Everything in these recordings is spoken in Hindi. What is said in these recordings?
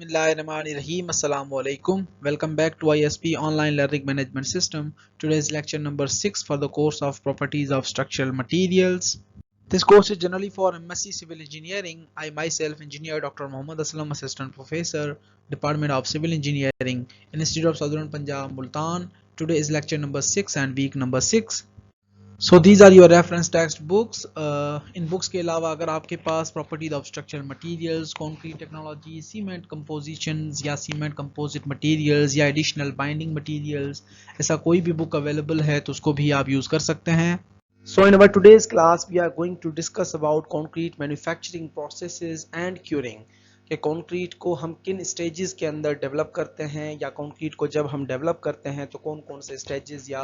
Bismillahirrahmanirrahim. Assalamu alaikum. Welcome back to ISP Online Learning Management System. Today's lecture number 6 for the course of Properties of Structural Materials. This course is generally for MSc Civil Engineering. I myself, Engineer Dr. Muhammad Aslam, Assistant Professor, Department of Civil Engineering, Institute of Southern Punjab, Multan. Today is lecture number 6 and week number 6. So these are your reference text books. इन बुक्स के अलावा अगर आपके पास properties of structural materials, concrete technology, cement compositions या सीमेंट कंपोजिट मटेरियल्स या एडिशनल बाइंडिंग मटेरियल्स, ऐसा कोई भी बुक अवेलेबल है तो उसको भी आप यूज़ कर सकते हैं। So in our today's class we are going to discuss about concrete manufacturing processes and curing कि कंक्रीट को हम किन स्टेजेस के अंदर डेवलप करते हैं या कंक्रीट को जब हम डेवलप करते हैं तो कौन कौन से स्टेजेस या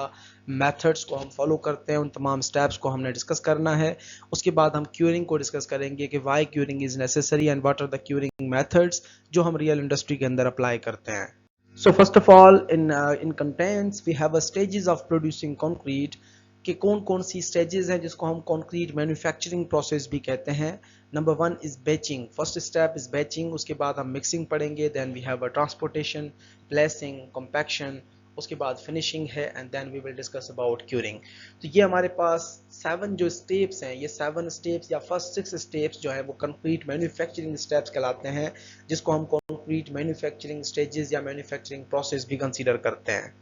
मेथड्स को हम फॉलो करते हैं, उन तमाम स्टेप्स को हमने डिस्कस करना है। उसके बाद हम क्यूरिंग को डिस्कस करेंगे कि why curing is necessary and what are the curing methods जो हम रियल इंडस्ट्री के अंदर अप्लाई करते हैं। So first of all in contents we have a stages of producing concrete कि कौन कौन सी स्टेजेस हैं जिसको हम कंक्रीट मैन्युफैक्चरिंग प्रोसेस भी कहते हैं। Number 1 is batching, first step is batching. उसके बाद हम मिक्सिंग पढ़ेंगे, then we have a transportation, placing, compaction, उसके बाद फिनिशिंग है and then we will discuss about curing. तो ये हमारे पास 7 जो स्टेप्स हैं, ये 7 स्टेप्स या फर्स्ट 6 स्टेप्स जो है वो कंक्रीट मैन्युफैक्चरिंग स्टेप्स कहलाते हैं, जिसको हम कंक्रीट मैन्युफैक्चरिंग स्टेजेस या मैन्युफैक्चरिंग प्रोसेस भी कंसीडर करते हैं।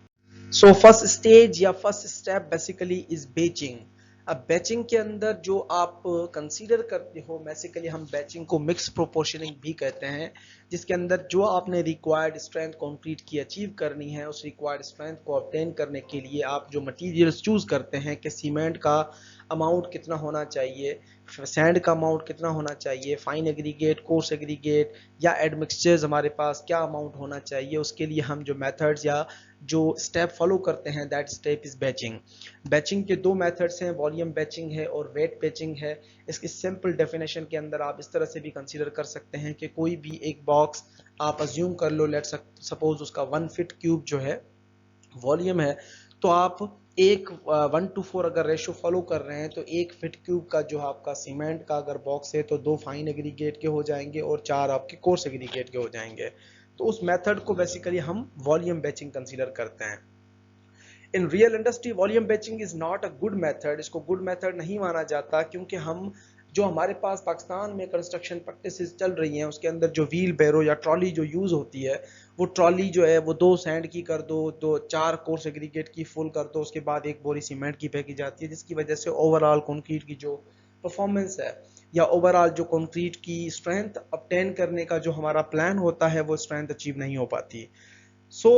सो फर्स्ट स्टेज या first step basically is batching. अब बैचिंग के अंदर जो आप कंसीडर करते हो, बेसिकली हम बैचिंग को मिक्स प्रोपोर्शनिंग भी कहते हैं, जिसके अंदर जो आपने रिक्वायर्ड स्ट्रेंथ कंक्रीट की अचीव करनी है, उस रिक्वायर्ड स्ट्रेंथ को ऑब्टेन करने के लिए आप जो मटेरियल्स चूज करते हैं कि सीमेंट का अमाउंट कितना होना चाहिए, सैंड का अमाउंट कितना होना चाहिए, फाइन एग्रीगेट, कोर्स एग्रीगेट या एडमिक्सचर्स हमारे पास क्या अमाउंट होना चाहिए, उसके लिए हम जो मेथड्स या जो स्टेप फॉलो करते हैं that step is batching. Batching के 2 मेथड्स हैं, वॉल्यूम बैचिंग है और वेट बैचिंग है। इसकी सिंपल डेफिनेशन के अंदर आप इस तरह से भी कंसीडर कर सकते हैं कि कोई भी एक बॉक्स आप अज्यूम कर लो, लेट सपोज उसका 1 फीट क्यूब जो है वॉल्यूम है, तो आप 1:4 अगर रेशो फॉलो कर रहे हैं तो 1 फीट क्यूब का जो आपका सीमेंट का अगर बॉक्स है तो 2 फाइन एग्रीगेट के हो जाएंगे और 4 आपके कोर्स एग्रीगेट के हो जाएंगे। तो उस मेथड को बेसिकली हम वॉल्यूम बैचिंग कंसीडर करते हैं। In real industry volume batching is not a good method, इसको गुड मेथड नहीं माना जाता, क्योंकि हम जो हमारे पास पाकिस्तान में कंस्ट्रक्शन प्रैक्टिसेस चल रही हैं उसके अंदर जो व्हील बैरो या ट्रॉली जो यूज होती है, वो ट्रॉली जो है वो 2 सैंड की कर दो, 4 कोर्स एग्रीगेट की फुल कर दो, उसके बाद 1 बोरी सीमेंट की फेंकी जाती है, जिसकी वजह से ओवरऑल कंक्रीट की जो परफॉर्मेंस है या ओवरऑल जो कंक्रीट की स्ट्रेंथ ऑब्टेन करने का जो हमारा प्लान होता है वो स्ट्रेंथ अचीव नहीं हो पाती। So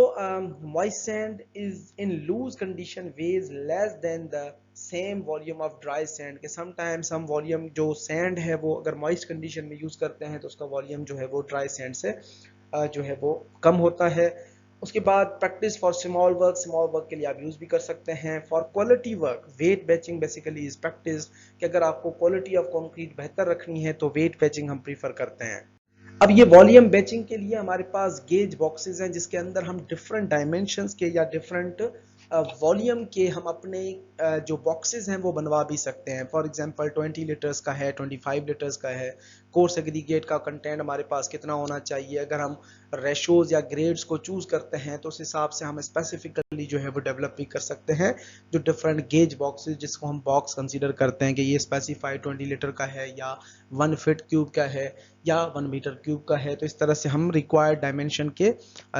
moist sand is in loose condition weighs less than the same volume of dry sand के sometimes हम volume जो sand है वो अगर moist condition में use करते हैं तो उसका volume जो है वो dry sand से जो है वो कम होता है। उसके बाद प्रैक्टिस फॉर स्मॉल वर्क के लिए आप यूज भी कर सकते हैं। For quality work weight batching basically is practice कि अगर आपको क्वालिटी ऑफ कंक्रीट बेहतर रखनी है तो वेट बैचिंग हम प्रीफर करते हैं। अब ये वॉल्यूम बैचिंग के लिए हमारे पास गेज बॉक्सेस हैं जिसके अंदर हम डिफरेंट डायमेंशंस के या डिफरेंट वॉल्यूम के हम अपने जो बॉक्सेस हैं वो बनवा भी सकते हैं। फॉर एग्जांपल 20 लीटर्स का है, 25 लीटर्स का है। कोर्स एग्रीगेट का कंटेंट हमारे पास कितना होना चाहिए, अगर हम रेशोज या ग्रेड्स को चूज करते हैं तो उस हिसाब से हम स्पेसिफिकली जो है वो डेवलप भी कर सकते हैं जो डिफरेंट गेज बॉक्सेस, जिसको हम बॉक्स कंसीडर करते हैं कि ये स्पेसिफाइड 20 लीटर का है या 1 फीट क्यूब का है या 1 मीटर क्यूब का है। तो इस तरह से हम रिक्वायर्ड डायमेंशन के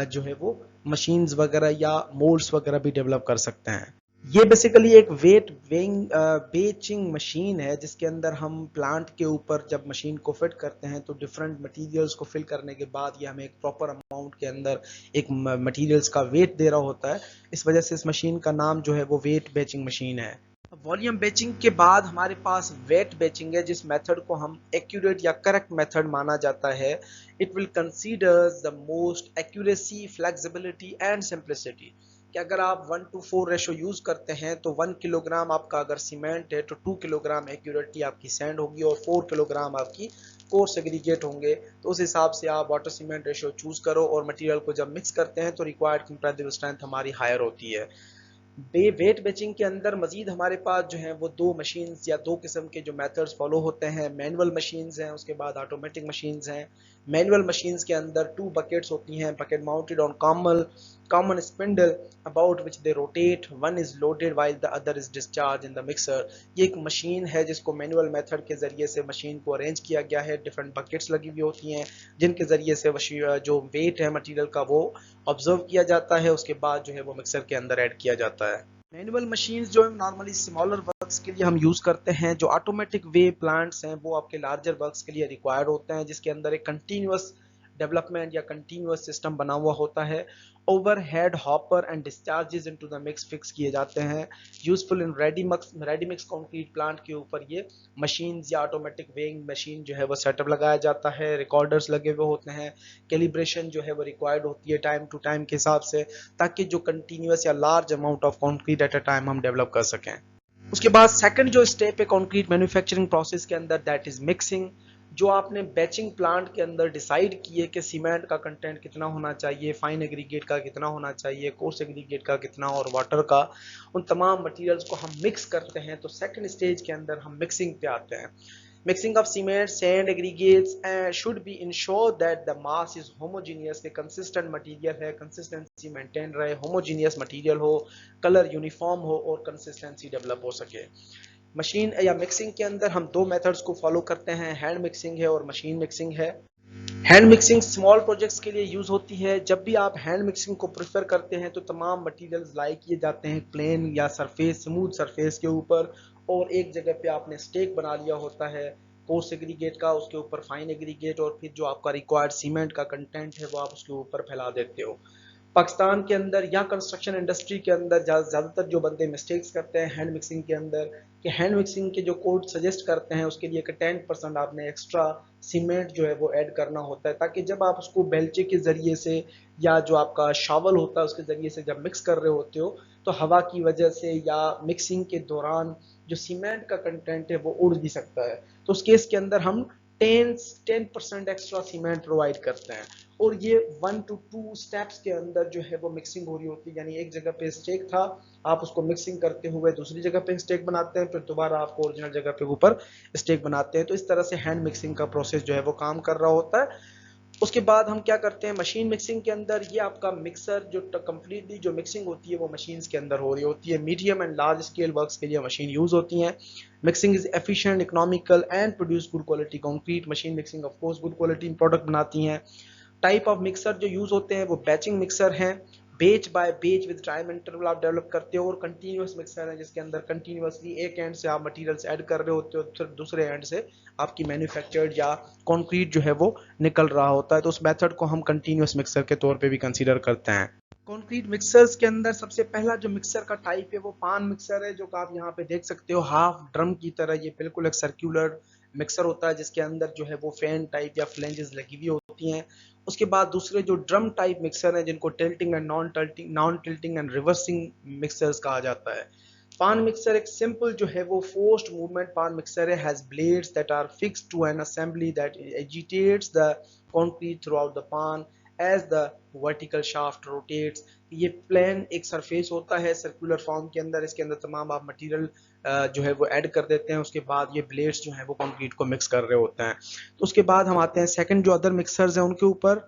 जो है वो मशीन्स वगैरह या मोल्ड्स वगैरह भी डेवलप कर सकते हैं। ये बेसिकली एक वेट वेइंग बेचिंग मशीन है जिसके अंदर हम प्लांट के ऊपर जब मशीन को फिट करते हैं तो डिफरेंट मटेरियल्स को फिल करने के बाद ये हमें एक प्रॉपर अमाउंट के अंदर एक मटेरियल्स का वेट दे रहा होता है। इस वजह से इस मशीन का नाम जो है वो वेट बेचिंग मशीन है। वॉल्यूम बैचिंग के बाद हमारे पास वेट बैचिंग है, जिस मेथड को हम एक्यूरेट या करेक्ट मेथड माना जाता है। It will consider the most accuracy, flexibility and simplicity कि अगर आप 1:4 रेशो यूज करते हैं तो 1 किलोग्राम आपका अगर सीमेंट है तो 2 किलोग्राम एक्यूरेटली आपकी सैंड होगी और 4 किलोग्राम आपकी कोर्स एग्रीगेट होंगे। तो उस हिसाब से आप वाटर सीमेंट रेशो चूज करो और मटेरियल को जब मिक्स करते हैं तो रिक्वायर्ड कंपैरेटिव स्ट्रेंथ हमारी हायर होती है। वेट बैचिंग के अंदर मजीद हमारे पास जो है वो 2 मशीन्स या 2 किस्म के जो मेथड्स फॉलो होते हैं। मैनुअल मशीन्स हैं, उसके बाद ऑटोमेटिक मशीन्स हैं। मैनुअल मशीन्स के अंदर 2 बकेट्स होती हैं, bucket mounted on common spindle about which they rotate. One is loaded while the other is discharged in the mixer. ये एक मशीन है जिसको मैनुअल मेथड के जरिए से मशीन को अरेंज किया गया है, डिफरेंट बकेट्स लगी हुई होती हैं जिनके जरिए से जो वेट है मटेरियल का वो ऑब्जर्व किया जाता है, उसके बाद जो है वो मिक्सर के अंदर ऐड किया जाता है। मैनुअल मशीन्स जो है नॉर्मली स्मॉलर वर्क्स के लिए हम यूज करते हैं, जो ऑटोमेटिक वे प्लांट्स हैं वो आपके लार्जर वर्क्स के लिए रिक्वायर्ड होते हैं, जिसके अंदर एक कंटिन्यूअस डेवलपमेंट या कंटिन्यूअस सिस्टम बना हुआ होता है। Overhead hopper and discharges into the mix fix किए जाते हैं। Useful in ready mix concrete plant के ऊपर ये मशीन या ऑटोमेटिक वेइंग मशीन जो है वो सेटअप लगाया जाता है, रिकॉर्डर्स लगे हुए होते हैं, कैलिब्रेशन जो है वो रिक्वायर्ड होती है टाइम टू टाइम के हिसाब से, ताकि जो कंटिन्यूअस या large amount of concrete at a time हम डेवलप कर सकें। उसके बाद सेकंड जो स्टेप है कंक्रीट मैन्युफैक्चरिंग प्रोसेस के अंदर, दैट इज मिक्सिंग। जो आपने बैचिंग प्लांट के अंदर डिसाइड किए कि सीमेंट का कंटेंट कितना होना चाहिए, फाइन एग्रीगेट का कितना होना चाहिए, कोर्स एग्रीगेट का कितना और वाटर का, उन तमाम मटेरियल्स को हम मिक्स करते हैं, तो सेकंड स्टेज के अंदर हम मिक्सिंग पे आते हैं। Mixing of cement, sand, aggregates should be ensure that the mass is homogeneous, के consistent material है, consistency maintain रहे, homogeneous material हो, color uniform हो और consistency develop हो सके। मशीन या मिक्सिंग के अंदर हम 2 मेथड्स को फॉलो करते हैं, हैंड मिक्सिंग है और मशीन मिक्सिंग है। हैंड मिक्सिंग स्मॉल प्रोजेक्ट्स के लिए यूज होती है। जब भी आप हैंड मिक्सिंग को प्रेफर करते हैं तो तमाम मटेरियल्स लाई किए जाते हैं प्लेन या सरफेस, स्मूथ सरफेस के ऊपर, और एक जगह पे आपने स्टेक बना लिया होता है कोर्स एग्रीगेट का, उसके ऊपर फाइन एग्रीगेट, और फिर जो आपका रिक्वायर्ड सीमेंट का कंटेंट है वो आप उसके ऊपर फैला देते हो। पाकिस्तान के अंदर या कंस्ट्रक्शन इंडस्ट्री के अंदर ज़्यादातर जो बंदे मिस्टेक्स करते हैं हैंड मिक्सिंग के अंदर, कि हैंड मिक्सिंग के जो कोड सजेस्ट करते हैं उसके लिए 10% आपने एक्स्ट्रा सीमेंट जो है वो ऐड करना होता है, ताकि जब आप उसको बेलचे के ज़रिए से या जो आपका शावल होता है उसके ज़रिए से जब मिक्स कर रहे होते हो तो हवा की वजह से या मिक्सिंग के दौरान जो सीमेंट का कंटेंट है वो उड़ भी सकता है, तो उस केस के अंदर हम 10% एक्स्ट्रा सीमेंट प्रोवाइड करते हैं। और ये 1 to 2 स्टेप्स के अंदर जो है वो मिक्सिंग हो रही होती है, यानी एक जगह पे स्टेक था, आप उसको मिक्सिंग करते हुए दूसरी जगह पे स्टेक बनाते हैं, फिर दोबारा आपको ओरिजिनल जगह पे ऊपर स्टेक बनाते हैं, तो इस तरह से हैंड मिक्सिंग का प्रोसेस जो है वो काम कर रहा होता है। उसके बाद हम क्या करते हैं मशीन मिक्सिंग के अंदर, ये आपका मिक्सर जो कंप्लीटली जो मिक्सिंग होती है वो मशीन्स के अंदर हो रही होती है। Medium and large scale works के लिए मशीन यूज होती हैं। Mixing is efficient, economical and produce good quality concrete. Machine mixing of course good quality product बनाती हैं। टाइप ऑफ मिक्सर जो यूज होते हैं वो बैचिंग मिक्सर हैं, बेच बाय बेच विद टाइम इंटरवल आप डेवलप करते हो, और कंटिन्यूअस मिक्सर है जिसके अंदर कंटिन्यूअसली एक एंड से आप मटेरियल्स ऐड कर रहे होते हो, फिर दूसरे एंड से आपकी मैन्युफैक्चर्ड या कंक्रीट जो है वो निकल रहा होता है, तो उस मेथड को हम कंटिन्यूअस मिक्सर के तौर पे भी कंसीडर करते हैं। कंक्रीट मिक्सर्स के अंदर सबसे पहला जो मिक्सर का टाइप है वो पान मिक्सर है, जो आप यहाँ पे देख सकते हो हाफ ड्रम की तरह, ये बिल्कुल एक सर्कुलर मिक्सर होता है जिसके अंदर जो है वो फैन टाइप या फ्लेंजेस लगी हुई होती हैं। उसके बाद दूसरे जो ड्रम टाइप मिक्सर है जिनको tilting and non tilting and reversing mixers कहा जाता है। पान मिक्सर एक सिंपल जो है वो फोर्स्ड मूवमेंट पान मिक्सर है, has blades that are fixed to an assembly that agitates the concrete throughout the pan as the vertical shaft rotates. ये प्लेन एक सरफेस होता है सर्कुलर फॉर्म के अंदर, इसके अंदर तमाम आप मटेरियल जो है वो ऐड कर देते हैं, उसके बाद ये ब्लेड्स जो है वो कंक्रीट को मिक्स कर रहे होते हैं। तो उसके बाद हम आते हैं सेकंड जो अदर मिक्सर्स हैं उनके ऊपर।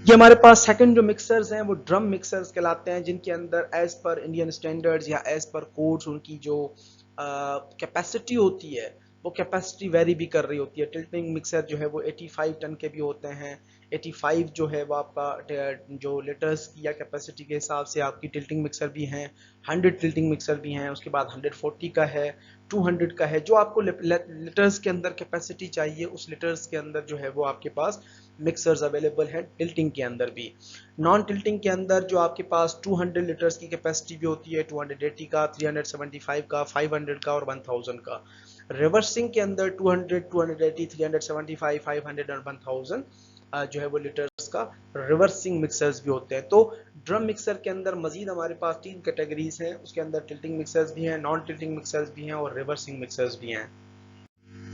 ये हमारे पास सेकंड जो मिक्सर्स हैं वो ड्रम मिक्सर्स कहलाते हैं, जिनके अंदर एज पर इंडियन स्टैंडर्ड्स या एज पर कोड्स उनकी जो कैपेसिटी होती है वो कैपेसिटी वेरी भी कर रही होती है। टिल्टिंग मिक्सर जो है वो 85 टन के भी होते हैं। 85 जो है वो आपका जो लीटर्स की या कैपेसिटी के हिसाब से आपकी टिल्टिंग मिक्सर भी हैं, 100 टिल्टिंग मिक्सर भी हैं, उसके बाद 140 का है, 200 का है। जो आपको लीटर्स के अंदर कैपेसिटी चाहिए उस लीटर्स के अंदर जो है वो आपके पास मिक्सर्स अवेलेबल हैं। टिल्टिंग के अंदर भी, नॉन टिल्टिंग के अंदर जो आपके पास 200 लीटर्स की कैपेसिटी भी होती है, 280 का, 375 का, 500 का और 1000 का। रिवर्सिंग के अंदर 200, 280, 375, 500 और 1000 जो है वो लीटर्स का रिवर्सिंग मिक्सर्स भी होते हैं। तो ड्रम मिक्सर के अंदर मजीद हमारे पास 3 कैटेगरीज हैं, उसके अंदर टिल्टिंग मिक्सर्स भी हैं, नॉन टिल्टिंग मिक्सर्स भी हैं और रिवर्सिंग मिक्सर्स भी हैं।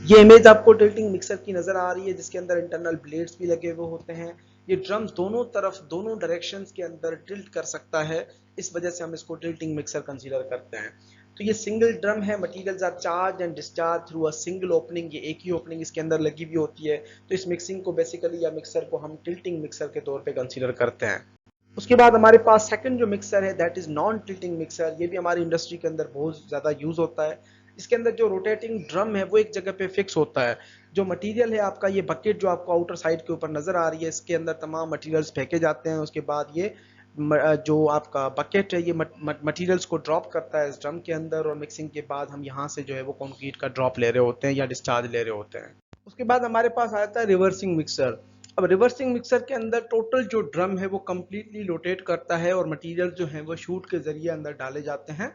ये इमेज आपको टिल्टिंग मिक्सर की नजर आ रही है जिसके अंदर इंटरनल ब्लेड्स भी लगे हुए होते हैं। ये ड्रम्स दोनों तरफ दोनों डायरेक्शंस के अंदर टिल्ट कर सकता है, इस वजह से हम इसको टिल्टिंग मिक्सर कंसीडर करते हैं। तो ये सिंगल ड्रम है, materials are charge and discharge through a single opening, ये एक ही ओपनिंग इसके अंदर लगी हुई होती है। तो इस मिक्सिंग को बेसिकली या मिक्सर को हम टिल्टिंग मिक्सर के तौर पे कंसीडर करते हैं। उसके बाद हमारे पास सेकंड जो मिक्सर है that is non tilting mixer. ये भी हमारी इंडस्ट्री के अंदर बहुत ज़्यादा यूज होता है। इसके अंदर जो रोटेटिंग ड्रम है वो एक जगह पे फिक्स होता है। जो मटेरियल है आपका, ये बकेट जो आपको आउटर साइड के ऊपर नजर आ रही है, इसके अंदर तमाम मटेरियल्स फेंके जाते हैं। उसके बाद ये जो आपका बकेट है ये मटेरियल्स को ड्रॉप करता है इस ड्रम के अंदर, और मिक्सिंग के बाद हम यहाँ से जो है वो कंक्रीट का ड्रॉप ले रहे होते हैं या डिस्चार्ज ले रहे होते हैं। उसके बाद हमारे पास आता है रिवर्सिंग मिक्सर। अब रिवर्सिंग मिक्सर के अंदर टोटल जो ड्रम है वो कंप्लीटली रोटेट करता है और मटेरियल जो है वो शूट के जरिए अंदर डाले जाते हैं।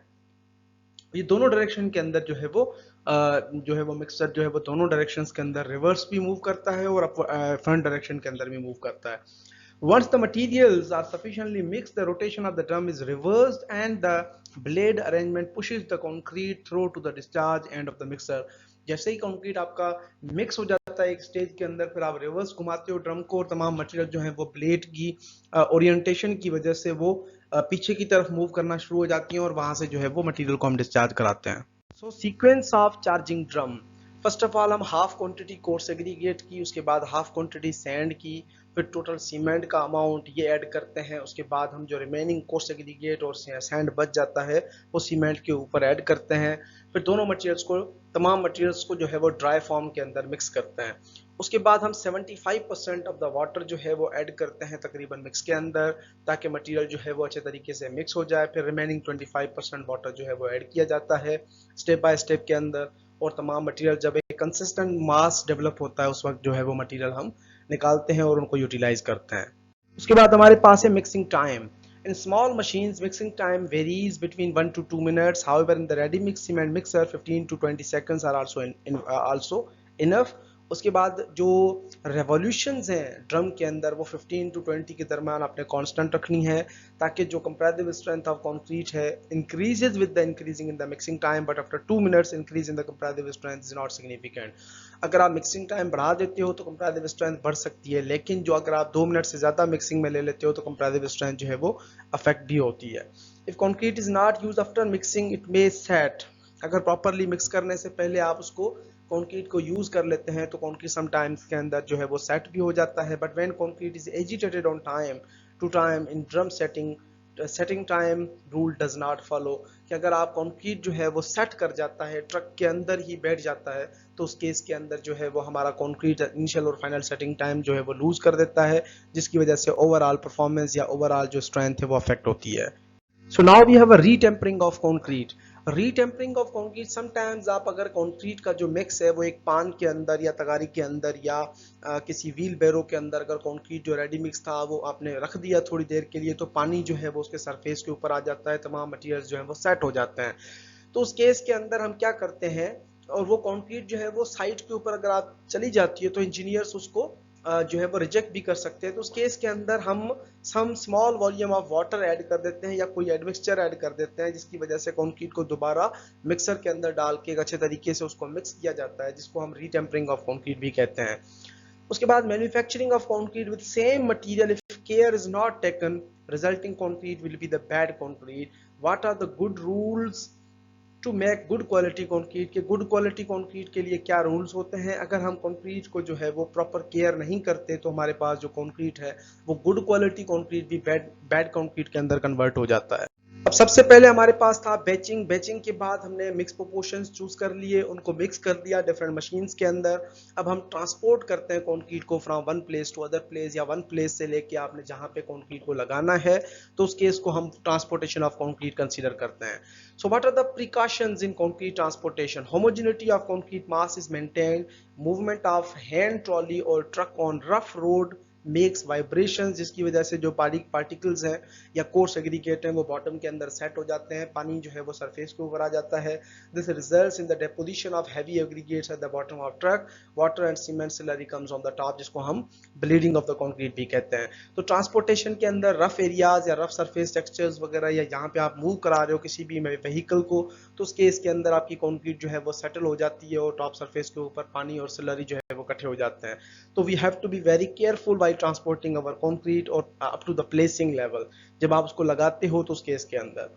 ये दोनों डायरेक्शन के अंदर जो है वो मिक्सर जो है वो दोनों डायरेक्शंस के अंदर रिवर्स भी मूव करता है और फ्रंट डायरेक्शन के अंदर भी मूव करता है। Once the materials are sufficiently mixed, the rotation of the drum is reversed and the blade arrangement pushes the concrete through to the discharge end of the mixer. जैसे ही कंक्रीट आपका मिक्स हो जाता है एक स्टेज के अंदर, फिर आप रिवर्स घुमाते हो ड्रम को और तमाम मटेरियल जो है वो ब्लेड की ओरिएंटेशन की वजह से वो पीछे की तरफ मूव करना शुरू हो जाती हैं और वहां से जो है वो मटेरियल को हम डिस्चार्ज कराते हैं। So sequence of charging drum. First of all हम हाफ क्वांटिटी कोर्स एग्रीगेट की, उसके बाद हाफ क्वांटिटी सैंड की, फिर टोटल सीमेंट का अमाउंट ये ऐड करते हैं। उसके बाद हम जो रिमेनिंग कोर्स एग्रीगेट और सैंड बच जाता है वो सीमेंट के ऊपर ऐड करते हैं। फिर दोनों मटेरियल्स को, तमाम मटेरियल्स को जो है वो ड्राई फॉर्म के अंदर मिक्स करते हैं। उसके बाद हम 75% ऑफ द वाटर जो है वो ऐड करते हैं तकरीबन मिक्स के अंदर, ताकि मटेरियल जो है वो अच्छे तरीके से मिक्स हो जाए। फिर रिमेनिंग 25% वाटर जो है वो ऐड किया जाता है स्टेप बाय स्टेप के अंदर, और तमाम मटेरियल जब एक कंसिस्टेंट मास डेवलप होता है उस वक्त जो है वो मटेरियल हम निकालते हैं और उनको यूटिलाइज करते हैं। उसके बाद हमारे पास है mixing time. In small machines, mixing time varies between 1 to 2 minutes. However, in the ready mix cement mixer, 15 to 20 seconds are also enough. उसके बाद जो रेवोल्यूशंस हैं ड्रम के अंदर वो 15 टू 20 के दरम्यान आपने कांस्टेंट रखनी है, ताकि जो कंपैरेटिव स्ट्रेंथ ऑफ कंक्रीट है increases with the increasing in the mixing time, but after 2 minutes increase in the comparative strength is not significant. अगर आप मिक्सिंग टाइम बढ़ा देते हो तो कंपैरेटिव स्ट्रेंथ बढ़ सकती है, लेकिन जो अगर आप 2 मिनट से ज़्यादा मिक्सिंग में ले लेते हो तो कंपैरेटिव स्ट्रेंथ जो है वो अफेक्ट भी होती है। If concrete is not used after mixing it may set. अगर प्रॉपरली मिक्स करने से पहले आप उसको कंक्रीट को यूज कर लेते हैं तो कंक्रीट समटाइम्स के अंदर जो है वो सेट भी हो जाता है। But when concrete is agitated on time to time in drum setting time rule does not follow, कि अगर आप कंक्रीट जो है वो सेट कर जाता है, ट्रक के अंदर ही बैठ जाता है, तो उस केस के अंदर जो है वो हमारा कंक्रीट इनिशियल और फाइनल सेटिंग टाइम जो है वो लूज कर देता है, जिसकी वजह से ओवरऑल परफॉर्मेंस या ओवरऑल जो स्ट्रेंथ है वो अफेक्ट होती है। So now we have a retempering of concrete. Retempering of concrete, sometimes आप अगर कंक्रीट का जो मिक्स है वो एक पान के अंदर या तगारी के अंदर या किसी व्हील बैरो के अंदर अगर कंक्रीट जो रेडी मिक्स था वो आपने रख दिया थोड़ी देर के लिए, तो पानी जो है वो उसके सरफेस के ऊपर आ जाता है, तमाम मटेरियल्स जो है वो सेट हो जाते हैं। तो उस केस के अंदर हम क्या करते हैं, और वो कंक्रीट जो है वो साइड के ऊपर अगर आप चली जाती है तो इंजीनियर्स उसको जो है वो रिजेक्ट भी कर सकते हैं। तो उस केस के अंदर हम some small volume of water add कर देते हैं या कोई एडमिक्सचर ऐड कर देते हैं, जिसकी वजह से कंक्रीट को दोबारा मिक्सर के अंदर डाल के अच्छे तरीके से उसको मिक्स किया जाता है, जिसको हम रीटेम्परिंग ऑफ कंक्रीट भी कहते हैं। उसके बाद manufacturing of concrete with same material if care is not taken resulting concrete will be the bad concrete. What are the good rules to make good quality concrete के? गुड क्वालिटी कंक्रीट के लिए क्या रूल्स होते हैं? अगर हम कंक्रीट को जो है वो प्रॉपर केयर नहीं करते तो हमारे पास जो कंक्रीट है वो गुड क्वालिटी कंक्रीट भी बैड कंक्रीट के अंदर कन्वर्ट हो जाता है। अब सबसे पहले हमारे पास था बैचिंग। बैचिंग के बाद हमने मिक्स प्रोपोर्शंस चूज कर लिए, उनको मिक्स कर दिया डिफरेंट मशीन्स के अंदर। अब हम ट्रांसपोर्ट करते हैं कंक्रीट को from one place to other place, या वन प्लेस से लेके आपने जहां पे कंक्रीट को लगाना है तो उस केस को हम ट्रांसपोर्टेशन ऑफ कंक्रीट कंसीडर करते हैं। So what are the precautions in concrete transportation? Homogeneity of concrete mass is maintained, movement of hand trolley और truck on rough road makes vibration, जिसकी वजह से जो पार्टिकल्स हैं या कोर्स एग्रीगेट हैं वो बॉटम के अंदर सेट हो जाते हैं, पानी जो है वो सरफेस के ऊपर आ जाता है। This results in the deposition of heavy aggregates at the bottom of truck, water and cement slurry comes on the top, जिसको हम ब्लीडिंग ऑफ द कंक्रीट भी कहते हैं। तो ट्रांसपोर्टेशन के अंदर रफ एरियाज या रफ सरफेस टेक्सचर्स वगैरह, या जहाँ पे आप मूव करा रहे हो किसी भी व्हीकल को, तो उस केस के अंदर आपकी कंक्रीट जो है वो सेटल हो जाती है और टॉप सरफेस के ऊपर पानी और स्लरी जो है वो इकट्ठे हो जाते हैं। तो we have to be very careful by transporting our concrete और up to the placing level, जब आप उसको लगाते हो तो उस केस के अंदर।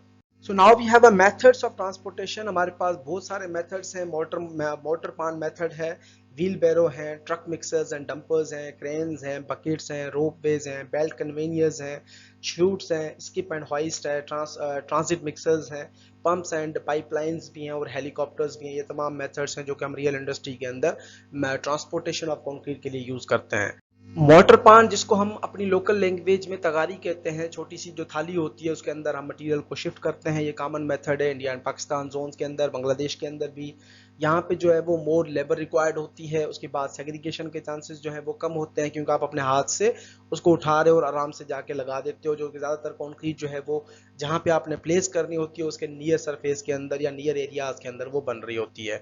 So now we have a methods of transportation. हमारे पास बहुत सारे मेथड्स हैं। मोटर पान मेथड है, व्हील बैरो हैं, ट्रक मिक्सर्स एंड डंपर्स हैं, क्रेन्स हैं, बकेट्स हैं, रोप वेज हैं, बेल्ट कन्वेनियर्स हैं, शूट्स हैं, स्किप एंड हॉइस्ट है, ट्रांजिट मिक्सर्स हैं, पंप्स एंड पाइपलाइंस भी हैं और हेलीकॉप्टर्स भी हैं। ये तमाम मेथड्स हैं जो कि हम रियल इंडस्ट्री के अंदर ट्रांसपोर्टेशन ऑफ कंक्रीट के लिए यूज करते हैं। मोटर पान, जिसको हम अपनी लोकल लैंग्वेज में तगारी कहते हैं, छोटी सी जो थाली होती है उसके अंदर हम मटेरियल को शिफ्ट करते हैं। ये कॉमन मेथड है इंडिया एंड पाकिस्तान जोन्स के अंदर, बांग्लादेश के अंदर भी। यहाँ पे जो है वो मोर लेबर रिक्वायर्ड होती है। उसके बाद सेग्रीगेशन के चांसेस जो है वो कम होते हैं, क्योंकि आप अपने हाथ से उसको उठा रहे हो और आराम से जाके लगा देते हो, जो कि ज़्यादातर कॉन्क्रीट जो है वो जहाँ पे आपने प्लेस करनी होती है उसके नियर सरफेस के अंदर या नियर एरियाज के अंदर वो बन रही होती है।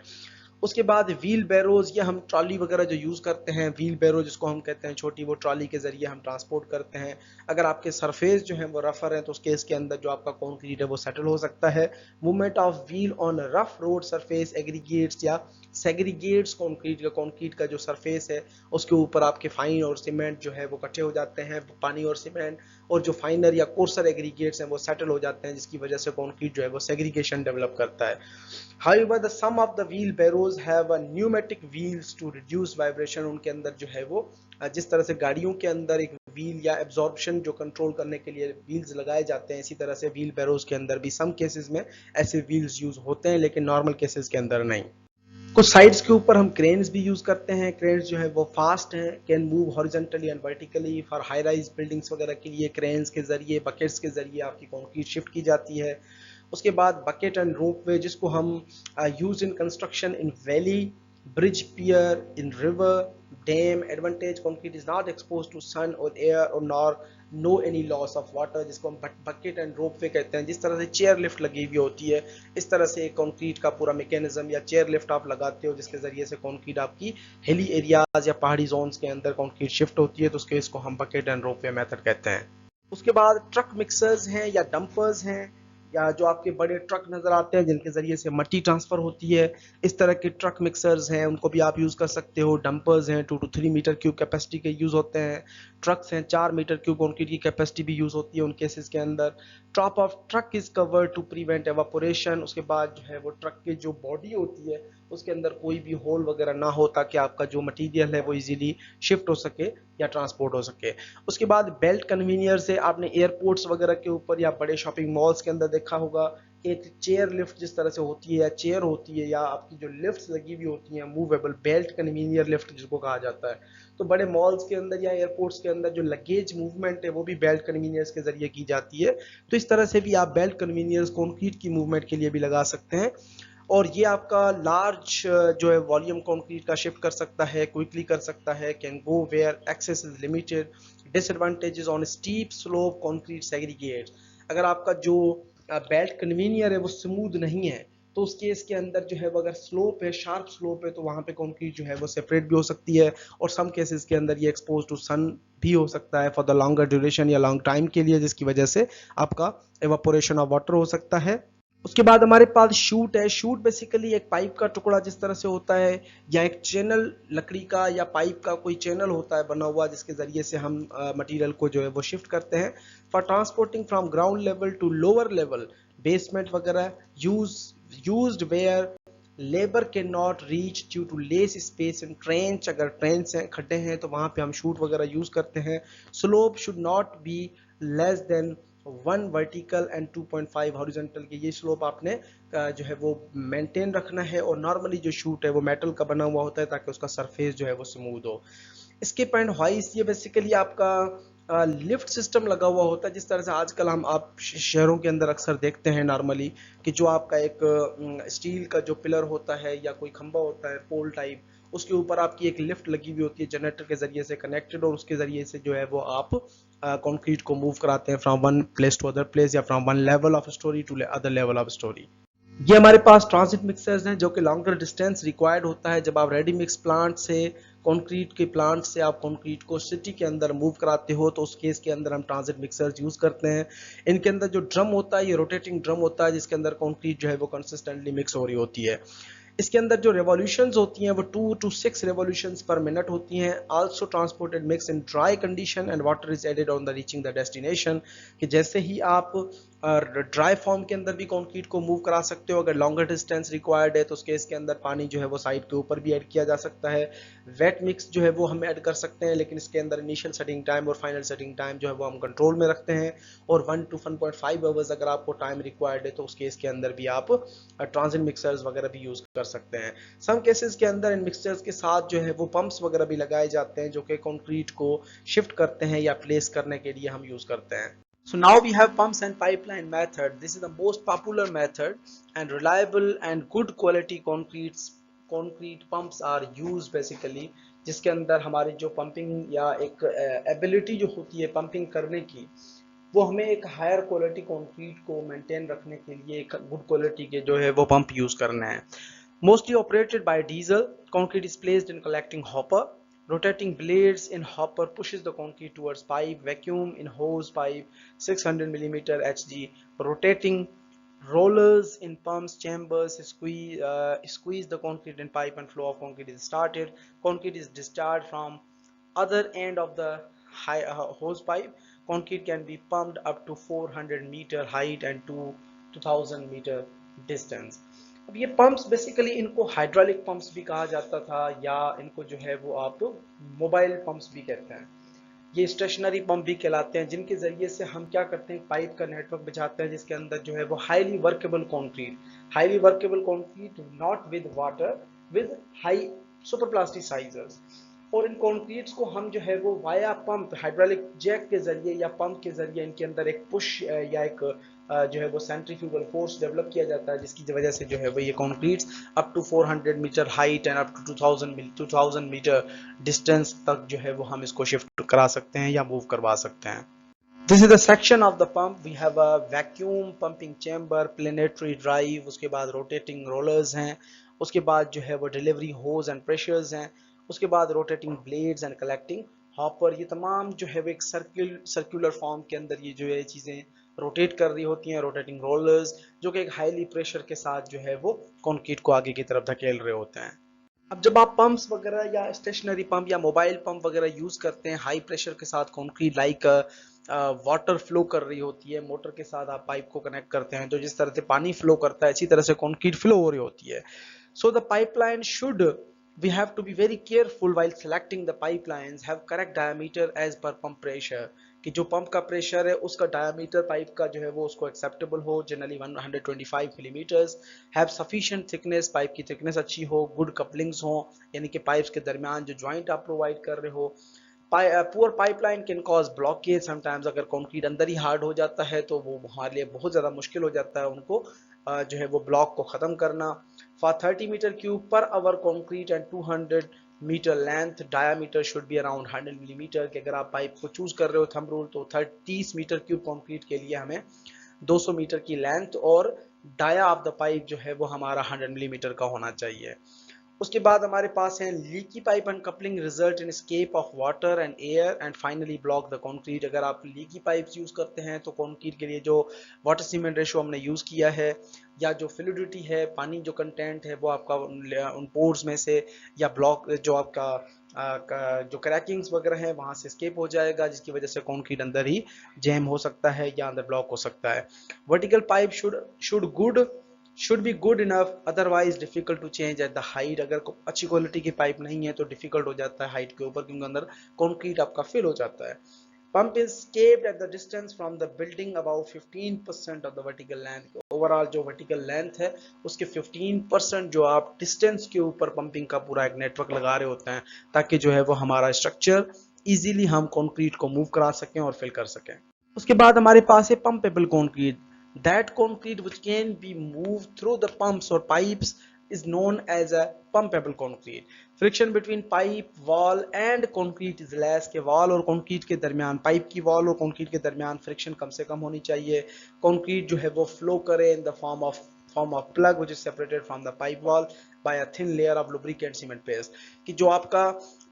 उसके बाद व्हील बैरोज, या हम ट्रॉली वगैरह जो यूज़ करते हैं, व्हील बैरो जिसको हम कहते हैं छोटी, वो ट्रॉली के ज़रिए हम ट्रांसपोर्ट करते हैं। अगर आपके सरफेस जो है वो रफर है तो उस केस के अंदर जो आपका कॉन्क्रीट है वो सेटल हो सकता है। Movement of wheel on rough road surface aggregates या सेग्रीगेट्स कॉन्क्रीट का जो सरफेस है उसके ऊपर आपके फाइन और सीमेंट जो है वो इकट्ठे हो जाते हैं, पानी और सीमेंट, और जो फाइनर या कोर्सर एग्रीगेट्स हैं वो सेटल हो जाते हैं, जिसकी वजह से कॉन्क्रीट जो है वो सेग्रीगेशन डेवलप करता है। However, the some of the wheel barrows have a pneumatic wheels to reduce vibration। उनके अंदर जो है वो जिस तरह से गाड़ियों के अंदर एक व्हील या एब्जॉर्प्शन जो कंट्रोल करने के लिए व्हील्स लगाए जाते हैं, इसी तरह से व्हील बैरोज के अंदर भी सम केसेस में ऐसे व्हील्स यूज होते हैं, लेकिन नॉर्मल केसेस के अंदर नहीं। कुछ साइड्स के ऊपर हम क्रेन्स भी यूज करते हैं। क्रेन्स जो है वो फास्ट हैं, can move horizontally and vertically for high rise buildings वगैरह के लिए क्रेन्स के जरिए, बकेट्स के जरिए आपकी कंक्रीट शिफ्ट की जाती है। उसके बाद बकेट एंड रोपवे, जिसको हम use in construction in valley, bridge, pier, in river, dam. Advantage, concrete is not expose to sun और एयर और nor no any loss of water, जिसको हम बकेट एंड रोपवे कहते हैं। जिस तरह से चेयर लिफ्ट लगी हुई होती है, इस तरह से एक कंक्रीट का पूरा मैकेनिज्म या चेयर लिफ्ट आप लगाते हो, जिसके जरिए से कंक्रीट आपकी हिली एरियाज या पहाड़ी जोन्स के अंदर कंक्रीट शिफ्ट होती है, तो उसके इसको हम बकेट एंड रोपवे मेथड कहते हैं। उसके बाद ट्रक मिक्सर्स हैं या डंपर्स हैं, या जो आपके बड़े ट्रक नजर आते हैं जिनके जरिए से मट्टी ट्रांसफर होती है, इस तरह के ट्रक मिक्सर्स हैं, उनको भी आप यूज कर सकते हो। डंपर्स हैं, 2 to 3 मीटर क्यूब कैपेसिटी के यूज होते हैं। ट्रक्स हैं, 4 मीटर क्यूब कंक्रीट की कैपेसिटी भी यूज होती है उन केसेस के अंदर। Top of truck is covered to prevent evaporation. उसके बाद जो है वो ट्रक की जो बॉडी होती है उसके अंदर कोई भी होल वगैरह ना हो, ताकि आपका जो मटेरियल है वो इजीली शिफ्ट हो सके या ट्रांसपोर्ट हो सके। उसके बाद बेल्ट कन्वीनियर से आपने एयरपोर्ट्स वगैरह के ऊपर या बड़े शॉपिंग मॉल्स के अंदर देखा होगा कि एक चेयर लिफ्ट जिस तरह से होती है, या चेयर होती है, या आपकी जो लिफ्ट्स लगी हुई होती हैं मूवेबल, बेल्ट कन्वीनियर लिफ्ट जिसको कहा जाता है। तो बड़े मॉल्स के अंदर या एयरपोर्ट्स के अंदर जो लगेज मूवमेंट है वो भी बेल्ट कन्वीनियर्स के जरिए की जाती है। तो इस तरह से भी आप बेल्ट कन्वीनियर्स कंक्रीट की मूवमेंट के लिए भी लगा सकते हैं, और ये आपका लार्ज जो है वॉल्यूम कंक्रीट का शिफ्ट कर सकता है, क्विकली कर सकता है, can go where access is limited. Disadvantages on steep slope concrete segregate, अगर आपका जो बेल्ट कन्वीनियर है वो स्मूथ नहीं है तो उस केस के अंदर जो है वो अगर स्लोप है, शार्प स्लोप है, तो वहां पे कंक्रीट जो है वो सेपरेट भी हो सकती है, और सम केसेस के अंदर ये एक्सपोज टू सन भी हो सकता है फॉर द लॉन्गर ड्यूरेशन या लॉन्ग टाइम के लिए, जिसकी वजह से आपका एवापोरेशन ऑफ वाटर हो सकता है। उसके बाद हमारे पास शूट है। शूट बेसिकली एक पाइप का टुकड़ा जिस तरह से होता है, या एक चैनल लकड़ी का या पाइप का कोई चैनल होता है बना हुआ, जिसके जरिए से हम मटेरियल को जो है वो शिफ्ट करते हैं for transporting from ground level to lower level, basement वगैरह, used where labour can not reach due to less space in trench. अगर ट्रेंच हैं, खड्डे हैं, तो वहां पे हम शूट वगैरह यूज करते हैं। Slope should not be less then 1 vertical and 2.5 horizontal की, ये स्लोप आपने जो है वो मेंटेन रखना है। और नॉर्मली जो शूट है वो मेटल का बना हुआ होता है ताकि उसका सरफेस जो है वो स्मूथ हो। स्किप एंड हॉइस्ट, ये बेसिकली आपका लिफ्ट सिस्टम लगा हुआ होता है, जिस तरह से आजकल हम आप शहरों के अंदर अक्सर देखते हैं नॉर्मली कि जो आपका एक स्टील का जो पिलर होता है या कोई खंबा होता है पोल टाइप, उसके ऊपर आपकी एक लिफ्ट लगी हुई होती है जनरेटर के जरिए से कनेक्टेड, और उसके जरिए से जो है वो आप कंक्रीट को मूव कराते हैं from one place to other place, या from one level of storey to other level of storey. ये हमारे पास ट्रांजिट मिक्सर्स हैं जो कि लॉन्गर डिस्टेंस रिक्वायर्ड होता है। जब आप रेडी मिक्स प्लांट से, कंक्रीट के प्लांट से आप कंक्रीट को सिटी के अंदर मूव कराते हो, तो उस केस के अंदर हम ट्रांजिट मिक्सर्स यूज करते हैं। इनके अंदर जो ड्रम होता है ये रोटेटिंग ड्रम होता है, जिसके अंदर कंक्रीट जो है वो कंसिस्टेंटली मिक्स हो रही होती है। इसके अंदर जो रेवोल्यूशंस होती हैं वो 2 to 6 रेवोल्यूशंस पर मिनट होती हैं। Also transported mix in dry condition and water is added on the reaching the destination, कि जैसे ही आप ड्राई फॉर्म के अंदर भी कंक्रीट को मूव करा सकते हो, अगर लॉन्गर डिस्टेंस रिक्वायर्ड है तो उसके इसके अंदर पानी जो है वो साइड के ऊपर भी ऐड किया जा सकता है। वेट मिक्स जो है वो हम ऐड कर सकते हैं, लेकिन इसके अंदर इनिशियल सेटिंग टाइम और फाइनल सेटिंग टाइम जो है वो हम कंट्रोल में रखते हैं। और 1 to 1.5 आवर्स अगर आपको टाइम रिक्वायर्ड है तो उस केस के अंदर भी आप ट्रांजिट मिक्सर्स वगैरह भी यूज कर सकते हैं। सम केसेस के अंदर इन मिक्सचर्स के साथ जो है वो पंप्स वगैरह भी लगाए जाते हैं जो कि कंक्रीट को शिफ्ट करते हैं या प्लेस करने के लिए हम यूज करते हैं। So now we have pumps and pipeline method. This is the most popular method and reliable and good quality concrete pumps are used basically, जिसके अंदर हमारी जो पंपिंग या एक एबिलिटी जो होती है पंपिंग करने की, वो हमें एक हायर क्वालिटी कंक्रीट को मेंटेन रखने के लिए एक गुड क्वालिटी के जो है वो पंप यूज करना है। Mostly operated by diesel, concrete is placed in collecting hopper, rotating blades in hopper pushes the concrete towards pipe, vacuum in hose pipe 600 mm Hg, rotating rollers in pumps chambers squeeze the concrete in pipe and flow of concrete is started. Concrete is discharged from other end of the hose pipe. Concrete can be pumped up to 400 meter height and to 2000 meter distance. अब ये पंप्स बेसिकली इनको हाइड्रोलिक पंप्स भी कहा जाता था या इनको जो है वो आप मोबाइल पंप्स भी कहते हैं। ये स्टेशनरी पंप भी कहलाते हैं, जिनके जरिए से हम क्या करते हैं पाइप का नेटवर्क बिछाते हैं जिसके अंदर जो है वो highly workable concrete not with water with high super plasticisers, और इन कंक्रीट्स को हम जो है वो वाया पंप हाइड्रोलिक जैक के जरिए या पंप के जरिए इनके अंदर एक पुश या एक जो है वो सेंट्रीफ्यूगल फोर्स डेवलप किया जाता है, जिसकी वजह से जो है वो ये concretes up to 400 metre height and up to 2000 metre distance तक जो है वो हम इसको शिफ्ट करा सकते हैं या मूव करवा सकते हैं। This is the section of the pump. We have a vacuum pumping chamber, planetary drive, उसके बाद rotating rollers हैं, उसके बाद जो है वो delivery hose and pressures हैं, उसके बाद rotating blades and collecting hopper। ये तमाम जो है वो एक circular form के अंदर ये जो है चीज़ें रोटेट कर रही होती हैं। रोटेटिंग रोलर्स जो कि एक हाईली प्रेशर के साथ जो है वो कंक्रीट को आगे की तरफ धकेल रहे होते हैं। अब जब आप पंप्स वगैरह या स्टेशनरी पंप या मोबाइल पंप वगैरह यूज करते हैं हाई प्रेशर के साथ कंक्रीट लाइक वाटर फ्लो कर रही होती है, मोटर के साथ आप पाइप को कनेक्ट करते हैं तो जिस तरह से पानी फ्लो करता है इसी तरह से कंक्रीट फ्लो हो रही होती है। So the pipeline should we have to be very careful while selecting the pipelines, have correct diameter as per pump pressure, कि जो पंप का प्रेशर है उसका डायमीटर पाइप का जो है वो उसको एक्सेप्टेबल हो, generally 125 millimetres, have sufficient thickness, pipe की थिकनेस अच्छी हो, गुड कपलिंग्स हो यानी कि पाइप्स के दरमियान जो जॉइंट आप प्रोवाइड कर रहे हो। Poor pipeline can cause blockage sometimes, अगर कंक्रीट अंदर ही हार्ड हो जाता है तो वो हमारे लिए बहुत ज़्यादा मुश्किल हो जाता है उनको जो है वो ब्लॉक को ख़त्म करना। For 30 meter cube per hour concrete and 200 meter length diameter should be around 100 millimeter, कि अगर आप पाइप को चूज कर रहे हो थंब रूल तो 30 मीटर क्यूब कंक्रीट के लिए हमें 200 मीटर की लेंथ और डाया ऑफ द पाइप जो है वो हमारा 100 मिलीमीटर का होना चाहिए। उसके बाद हमारे पास है leaky pipe and coupling result in escape of water and air and finally block the concrete. अगर आप लीकी पाइप्स यूज करते हैं तो कंक्रीट के लिए जो वाटर सीमेंट रेशो हमने यूज किया है या जो फ्लूइडिटी है पानी जो कंटेंट है वो आपका उन पोर्स में से या ब्लॉक जो आपका जो क्रैकिंग्स वगैरह हैं वहां से एस्केप हो जाएगा, जिसकी वजह से कंक्रीट अंदर ही जैम हो सकता है या अंदर ब्लॉक हो सकता है। Vertical pipe should be good enough, otherwise difficult to change at the height। अगर अच्छी क्वालिटी की पाइप नहीं है तो डिफिकल्ट हो जाता है हाइट के ऊपर क्योंकि अंदर कंक्रीट आपका फिल हो जाता है। Pump is capped at the distance from the building about 15% of the vertical length. Overall जो वर्टिकल लेंथ है उसके 15% जो आप डिस्टेंस के ऊपर पंपिंग का पूरा एक नेटवर्क लगा रहे होते हैं ताकि जो है वो हमारा स्ट्रक्चर इजीली हम कंक्रीट को मूव करा सकें और फिल कर सकें। उसके बाद हमारे पास है पंपेबल concrete. That concrete which can be moved through the pumps or pipes is known as a pumpable concrete. Friction between pipe, wall and concrete is less, के wall और concrete के दरमियान पाइप की wall और concrete के दरमियान friction कम से कम होनी चाहिए। concrete जो है वो flow करे in the form of plug which is separated from the pipe wall by a thin layer of lubricant cement paste, कि जो आपका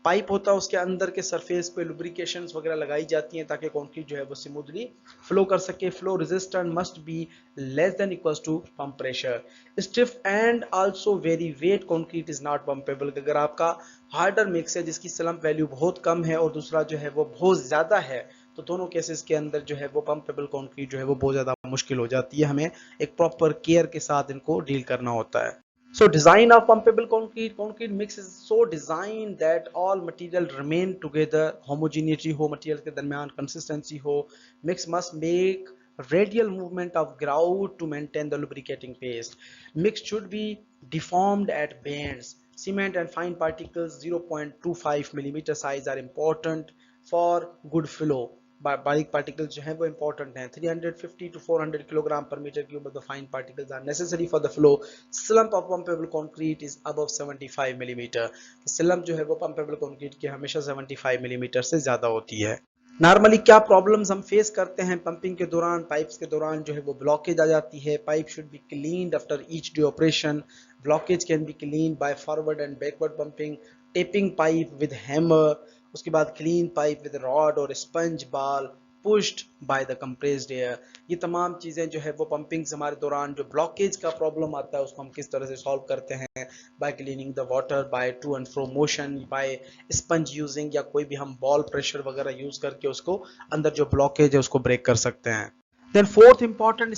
पाइप होता है उसके अंदर के सरफेस पे लुब्रिकेशंस वगैरह लगाई जाती हैं ताकि कंक्रीट जो है वो स्मूथली फ्लो कर सके। Flow resistance must be less than equals to pump pressure. Stiff and also very wet concrete is not pumpable. अगर आपका हार्डर मिक्स है जिसकी स्लम्प वैल्यू बहुत कम है और दूसरा जो है वो बहुत ज्यादा है, तो दोनों केसेस के अंदर जो है वो पंपेबल कंक्रीट जो है वो बहुत ज्यादा मुश्किल हो जाती है। हमें एक प्रॉपर केयर के साथ इनको डील करना होता है। So design of pumpable concrete mix is so designed that all material remain together, homogeneity हो, material के दरमियान consistency हो, mix must make radial movement of grout to maintain the lubricating paste. Mix should be deformed at bends. Cement and fine particles 0.25 millimeter size are important for good flow. बारीक पार्टिकल्स जो हैं वो इंपॉर्टेंट हैं। 350 to 400 kilogram per metre cube of the fine particles are necessary for the flow. Slump of pumpable concrete is above 75 millimetre. Slump जो है वो पंपेबल कंक्रीट की हमेशा 75 मिलीमीटर से ज्यादा होती है। नॉर्मली क्या प्रॉब्लम्स हम फेस करते हैं पंपिंग के दौरान, पाइप्स के दौरान जो है वो ब्लॉकेज आ जाती है। Pipe should be cleaned after each day operation. Blockage can be clean by forward and backward pumping, tapping pipe with hammer. उसके बाद क्लीन पाइप विद रॉड और sponge ball pushed by the compressed air. ये तमाम चीज़ें जो है वो पंपिंग हमारे दौरान जो ब्लॉकेज का प्रॉब्लम आता है उसको हम किस तरह से सॉल्व करते हैं, by cleaning the water, by to and fro motion, by sponge using, या कोई भी हम बॉल प्रेशर वगैरह यूज करके उसको अंदर जो ब्लॉकेज है उसको ब्रेक कर सकते हैं। Then fourth important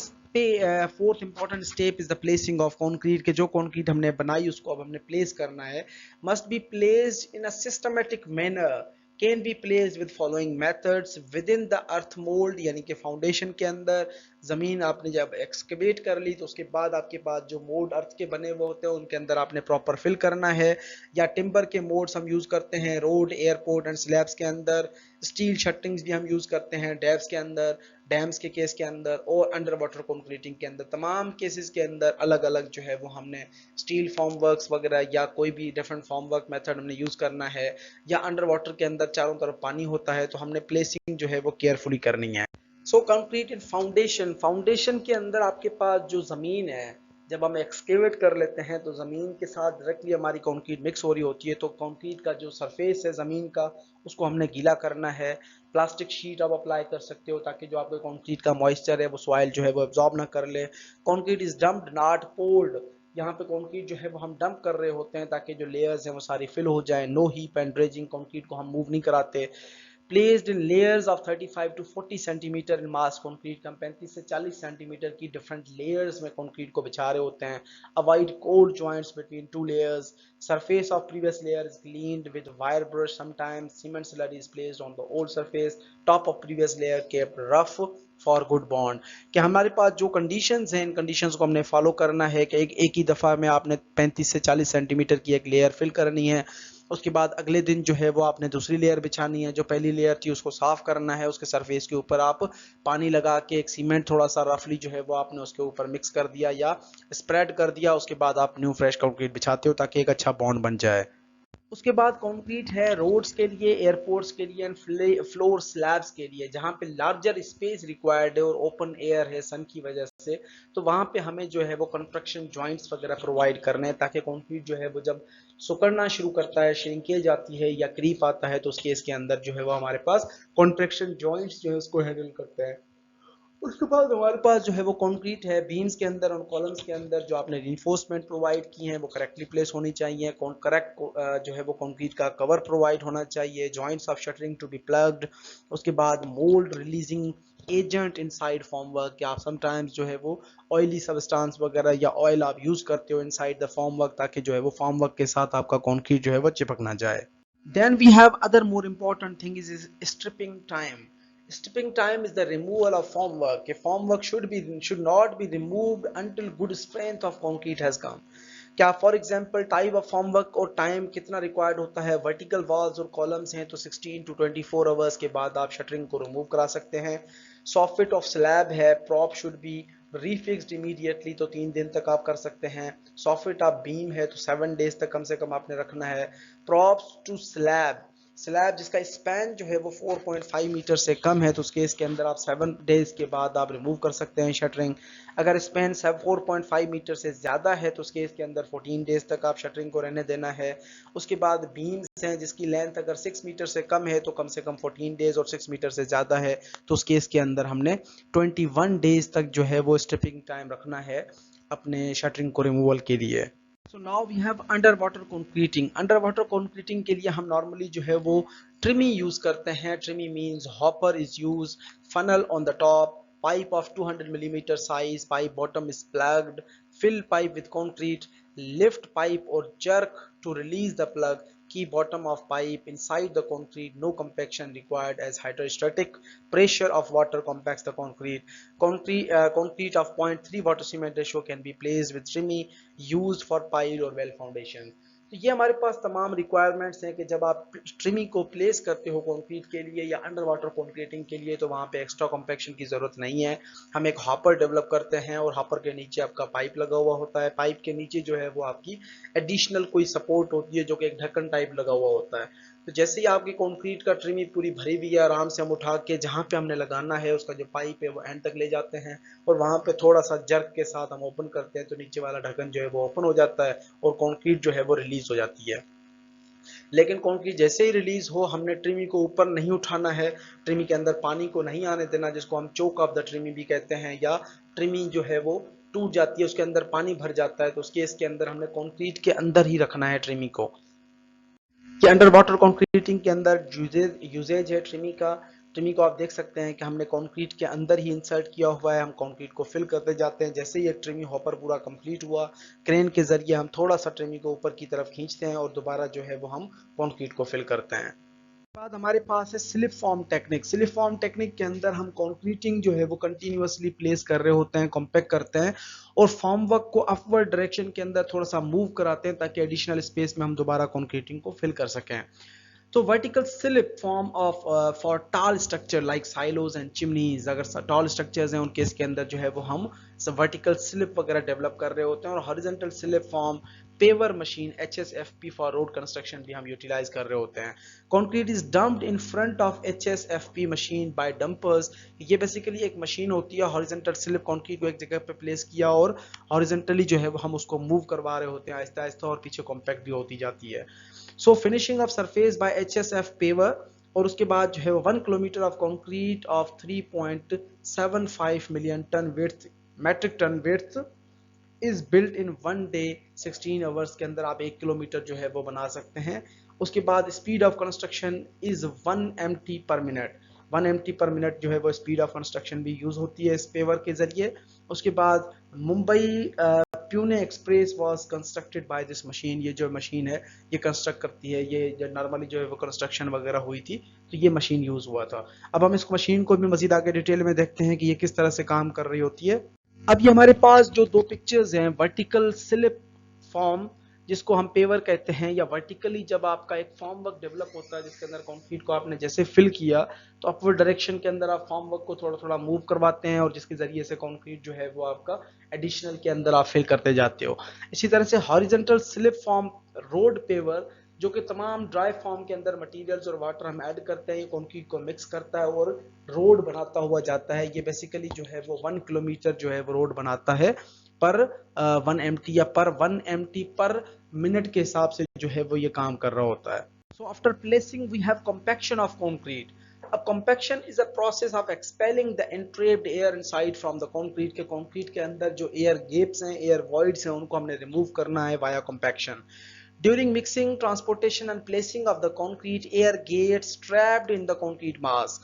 step is the placing of concrete, के जो concrete हमने बनाई उसको अब हमने place करना है। Must be placed in a systematic manner, can be placed with following methods within the earth mold, यानी कि फाउंडेशन के अंदर जमीन आपने जब एक्सकेवेट कर ली तो उसके बाद आपके पास जो मोल्ड अर्थ के बने हुए होते हैं उनके अंदर आपने प्रॉपर फिल करना है। या टिम्बर के मोल्ड्स हम यूज करते हैं रोड, एयरपोर्ट एंड स्लैब्स के अंदर। स्टील शटिंग्स भी हम यूज करते हैं डैब्स के अंदर, डैम्स के केस के अंदर और अंडर वाटर कंक्रीटिंग के अंदर। तमाम केसेस के अंदर अलग अलग जो है वो हमने स्टील फॉर्म वर्क्स वगैरह या कोई भी डिफरेंट फॉर्म वर्क मेथड हमने यूज करना है। या अंडर वाटर के अंदर चारों तरफ पानी होता है तो हमने प्लेसिंग जो है वो केयरफुली करनी है। सो कंक्रीट इन फाउंडेशन के अंदर आपके पास जो जमीन है जब हम एक्सकेवेट कर लेते हैं तो ज़मीन के साथ डायरेक्टली हमारी कंक्रीट मिक्स हो रही होती है, तो कंक्रीट का जो सरफेस है ज़मीन का उसको हमने गीला करना है। प्लास्टिक शीट आप अप्लाई कर सकते हो ताकि जो आपके कंक्रीट का मॉइस्चर है वो सॉइल जो है वो एब्जॉर्ब ना कर ले। Concrete is dumped not poured, यहाँ पे कंक्रीट जो है वो हम डंप कर रहे होते हैं ताकि जो लेयर्स हैं वो सारी फिल हो जाए। No heap and dredging, concrete को हम मूव नहीं कराते। Placed in layers of 35 to 40 centimeter in mass concrete, हम 35 से 40 सेंटीमीटर की डिफरेंट लेयर्स में कंक्रीट को बिछा रहे होते हैं। Avoid code joints between two layers. Surface of previous layer is cleaned with wire brush, sometimes cement slurry is placed on the old surface. Top of previous layer kept rough for good bond. कि हमारे पास जो कंडीशंस हैं इन कंडीशंस को हमने फॉलो करना है कि एक ही दफ़ा में आपने 35 से 40 सेंटीमीटर की एक लेयर फिल करनी है। उसके बाद अगले दिन जो है वो आपने दूसरी लेयर बिछानी है। जो पहली लेयर थी उसको साफ करना है, उसके सरफेस के ऊपर आप पानी लगा के एक सीमेंट थोड़ा सा रफली जो है वो आपने उसके ऊपर मिक्स कर दिया या स्प्रेड कर दिया। उसके बाद आप न्यू फ्रेश कंक्रीट बिछाते हो ताकि एक अच्छा बॉन्ड बन जाए। उसके बाद कंक्रीट है रोड्स के लिए, एयरपोर्ट्स के लिए एंड फ्लोर स्लैब्स के लिए, जहाँ पे लार्जर स्पेस रिक्वायर्ड है और ओपन एयर है सन की वजह से, तो वहाँ पे हमें जो है वो कंस्ट्रक्शन जॉइंट्स वगैरह प्रोवाइड करने हैं ताकि कंक्रीट जो है वो जब सुकड़ना शुरू करता है, श्रिंकेज आती है या क्रीप आता है, तो उस केस के अंदर जो है वो हमारे पास कॉन्ट्रैक्शन जॉइंट्स जो है उसको हैंडल करते हैं। उसके बाद हमारे पास जो है वो कंक्रीट है बीम्स के अंदर और कॉलम्स के अंदर जो आपने रिइंफोर्समेंट प्रोवाइड की हैं वो करेक्टली प्लेस होनी चाहिए। करेक्ट जो है वो कंक्रीट का कवर प्रोवाइड होना चाहिए। Joints of shuttering to be plugged. उसके बाद mould releasing agent inside formwork, कि आप समटाइम्स जो है वो ऑयली सबस्टांस वगैरह या ऑयल आप यूज करते हो इनसाइड द फॉर्मवर्क ताकि जो है वो फॉर्मवर्क के साथ आपका कंक्रीट जो है वो चिपक ना जाए। Then we have other more important thing is stripping time. Stripping time is the removal of formwork. A formwork should not be removed until good strength of concrete has come. क्या for example type of formwork और टाइम कितना रिक्वायर्ड होता है? वर्टिकल वॉल्स और कॉलम्स हैं तो 16 to 24 आवर्स के बाद आप शटरिंग को रिमूव करा सकते हैं। सॉफिट ऑफ स्लैब है, प्रॉप शुड बी रीफिक्स्ड इमीडिएटली, तो 3 दिन तक आप कर सकते हैं। सॉफिट ऑफ बीम है तो 7 डेज तक कम से कम आपने रखना है। प्रॉप्स टू स्लैब स्लैब जिसका स्पैन जो है वो 4.5 मीटर से कम है तो उस केस के अंदर आप 7 डेज के बाद आप रिमूव कर सकते हैं शटरिंग। अगर स्पैन 4.5 मीटर से ज़्यादा है तो उस केस के अंदर 14 डेज तक आप शटरिंग को रहने देना है। उसके बाद बीम्स हैं जिसकी लेंथ अगर 6 मीटर से कम है तो कम से कम 14 डेज, और 6 मीटर से ज़्यादा है तो उस केस के अंदर हमने 21 डेज तक जो है वो स्ट्रिपिंग टाइम रखना है अपने शटरिंग को रिमूवल के लिए। So now we have under water concreting. Under water concreting के लिए हम नॉर्मली जो है वो ट्रिमी यूज करते हैं। Tremie means hopper is use, funnel on the top, pipe of 200 millimeter size, pipe bottom is plugged, fill pipe with concrete, lift pipe or jerk to release the plug, keep bottom of pipe inside the concrete, no compaction required as hydrostatic pressure of water compacts the concrete. Concrete of 0.3 water cement ratio can be placed with trimi used for pile or well foundation. तो ये हमारे पास तमाम रिक्वायरमेंट्स हैं कि जब आप ट्रिमी को प्लेस करते हो कंक्रीट के लिए या अंडर वाटर कंक्रीटिंग के लिए तो वहाँ पे एक्स्ट्रा कॉम्पैक्शन की ज़रूरत नहीं है। हम एक हॉपर डेवलप करते हैं और हॉपर के नीचे आपका पाइप लगा हुआ होता है। पाइप के नीचे जो है वो आपकी एडिशनल कोई सपोर्ट होती है जो कि एक ढक्कन टाइप लगा हुआ होता है। तो जैसे ही आपकी कंक्रीट का ट्रिमी पूरी भरी हुई है, आराम से हम उठा के जहाँ पे हमने लगाना है उसका जो पाइप है वो एंड तक ले जाते हैं और वहाँ पे थोड़ा सा जर्क के साथ हम ओपन करते हैं तो नीचे वाला ढक्कन जो है वो ओपन हो जाता है और कंक्रीट जो है वो रिलीज हो जाती है। लेकिन कंक्रीट जैसे ही रिलीज हो हमने ट्रिमी को ऊपर नहीं उठाना है, ट्रिमी के अंदर पानी को नहीं आने देना जिसको हम चोक ऑफ द ट्रिमी भी कहते हैं, या ट्रिमी जो है वो टूट जाती है उसके अंदर पानी भर जाता है तो उस केस के अंदर हमने कंक्रीट के अंदर ही रखना है ट्रिमी को। कि अंडर वाटर कंक्रीटिंग के अंदर यूजेज है ट्रिमी का। ट्रिमी को आप देख सकते हैं कि हमने कंक्रीट के अंदर ही इंसर्ट किया हुआ है। हम कंक्रीट को फिल करते जाते हैं। जैसे ही एक ट्रिमी हॉपर पूरा कंप्लीट हुआ, क्रेन के जरिए हम थोड़ा सा ट्रिमी को ऊपर की तरफ खींचते हैं और दोबारा जो है वो हम कंक्रीट को फिल करते हैं। बाद हमारे पास है slip form technique. Slip form technique के अंदर हम कंक्रीटिंग जो है वो कंटिन्यूअसली प्लेस कर रहे होते हैं, कॉम्पैक्ट करते हैं और फॉर्म वर्क को अपवर्ड डायरेक्शन के अंदर थोड़ा सा मूव कराते हैं ताकि एडिशनल स्पेस में हम दोबारा कंक्रीटिंग को फिल कर सकें। तो vertical slip form of for tall structure like silos and chimneys. अगर टॉल स्ट्रक्चर्स हैं उनके इसके अंदर जो है वो हम वर्टिकल स्लिप वगैरह डेवलप कर रहे होते हैं। और horizontal slip form paver machine HSFP for road construction भी हम यूटिलाइज कर रहे होते हैं। Concrete is dumped in front of HSFP machine by dumpers. ये बेसिकली एक मशीन होती है, हॉरिजॉन्टल स्लिप कंक्रीट को एक जगह पे प्लेस किया और हॉरिजॉन्टली जो है वो हम उसको मूव करवा रहे होते हैं आहिस्ता आहिस्ता और पीछे कॉम्पैक्ट भी होती जाती है। So finishing of surface by HSF paver. और उसके बाद जो है 1 kilometre of concrete of 3.75 million ton width, metric ton width is built in 1 day. 16 hours के अंदर आप 1 किलोमीटर जो है वो बना सकते हैं। उसके बाद speed of construction is 1 MT per minute. 1 MT per minute जो है वो स्पीड ऑफ कंस्ट्रक्शन भी यूज होती है इस पेवर के जरिए। उसके बाद Mumbai Pune express was constructed by this machine. ये जो मशीन है ये कंस्ट्रक्ट करती है, ये जो नॉर्मली जो है वो कंस्ट्रक्शन वगैरह हुई थी तो ये मशीन यूज हुआ था। अब हम इस मशीन को भी मजीद आगे डिटेल में देखते हैं कि ये किस तरह से काम कर रही होती है। अब ये हमारे पास जो दो पिक्चर्स हैं, वर्टिकल स्लिप फॉर्म जिसको हम पेवर कहते हैं, या वर्टिकली जब आपका एक फॉर्म वर्क डेवलप होता है जिसके अंदर कंक्रीट को आपने जैसे फिल किया तो अपवर्ड डायरेक्शन के अंदर आप फॉर्म वर्क को थोड़ा थोड़ा मूव करवाते हैं और जिसके जरिए से कंक्रीट जो है वो आपका एडिशनल के अंदर आप फिल करते जाते हो। इसी तरह से horizontal slip form road paver जो कि तमाम ड्राई फॉर्म के अंदर मटेरियल्स और वाटर हम ऐड करते हैं, ये कंक्रीट को मिक्स करता है और रोड बनाता हुआ जाता है। ये बेसिकली जो है वो 1 किलोमीटर जो है वो रोड बनाता है पर 1 MT या पर 1 MT पर मिनट के हिसाब से जो है वो ये काम कर रहा होता है। So after placing we have compaction of concrete. अब compaction is a process of expelling the entrapped air inside from the concrete. के कंक्रीट के अंदर जो एयर गैप्स हैं, एयर वॉइड्स हैं, उनको हमने रिमूव करना है via compaction. During mixing, transportation and placing of the concrete, air gets trapped in the concrete mass.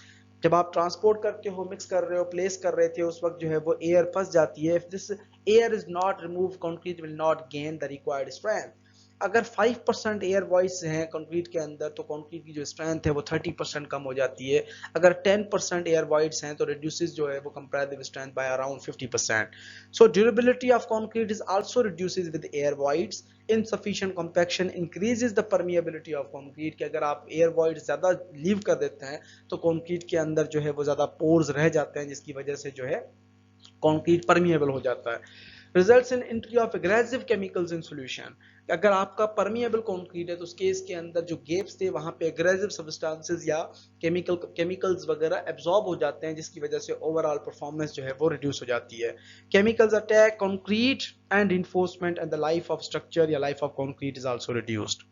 जब आप ट्रांसपोर्ट करते हो, मिक्स कर रहे हो, प्लेस कर रहे थे, उस वक्त जो है वो एयर फंस जाती है। If this air is not removed, concrete will not gain the required strength. अगर 5% एयर वॉइस हैं कंक्रीट के अंदर तो कंक्रीट की जो स्ट्रेंथ है वो 30% कम हो जाती है। अगर 10% एयर वॉइड्स हैं तो रिड्यूसेस जो है वो comparative strength by around 50%। So durability of concrete is also reduces with air voids. Insufficient compaction increases the permeability of concrete. कि अगर आप एयर वॉइड ज्यादा लीव कर देते हैं तो कंक्रीट के अंदर जो है वो ज्यादा पोर्स रह जाते हैं जिसकी वजह से जो है कंक्रीट परमिएबल हो जाता है। Results in entry of aggressive chemicals in solution. अगर आपका परमिएबल कंक्रीट है तो उस केस के अंदर जो गैप्स थे वहां पे एग्रेसिव सब्सटेंसेस या केमिकल्स वगैरह एब्जॉर्ब हो जाते हैं, जिसकी वजह से ओवरऑल परफॉर्मेंस जो है वो रिड्यूस हो जाती है। Chemicals attack concrete and reinforcement and the life of structure या life of concrete is also reduced.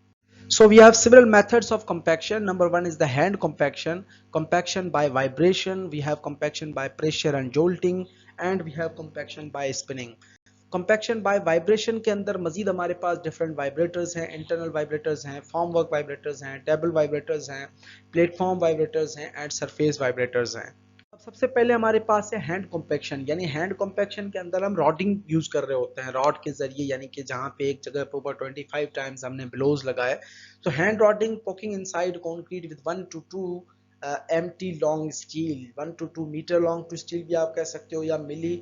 So we have several methods of compaction. Number one is the hand compaction, compaction by vibration, we have compaction by pressure and jolting, and we have compaction by spinning. Compaction by vibration के अंदर मजीद हमारे पास डिफरेंट वाइब्रेटर्स हैं, इंटरनल वाइब्रेटर्स हैं, फॉर्म वर्क वाइब्रेटर्स हैं, टेबल वाइब्रेटर्स हैं, प्लेटफॉर्म वाइब्रेटर्स हैं एंड सरफेस वाइब्रेटर्स हैं। अब सबसे पहले हमारे पास है हैंड कॉम्पैक्शन, यानी हैंड कॉम्पैक्शन के अंदर हम रॉडिंग यूज कर रहे होते हैं, रॉड के जरिए, यानी कि जहाँ पे एक जगह पर ऊपर 25 टाइम्स हमने ब्लोज लगाए, तो hand rodding poking inside concrete with 1 to 2 empty long steel, 1 to 2 metre long to steel भी आप कह सकते हो, या मिली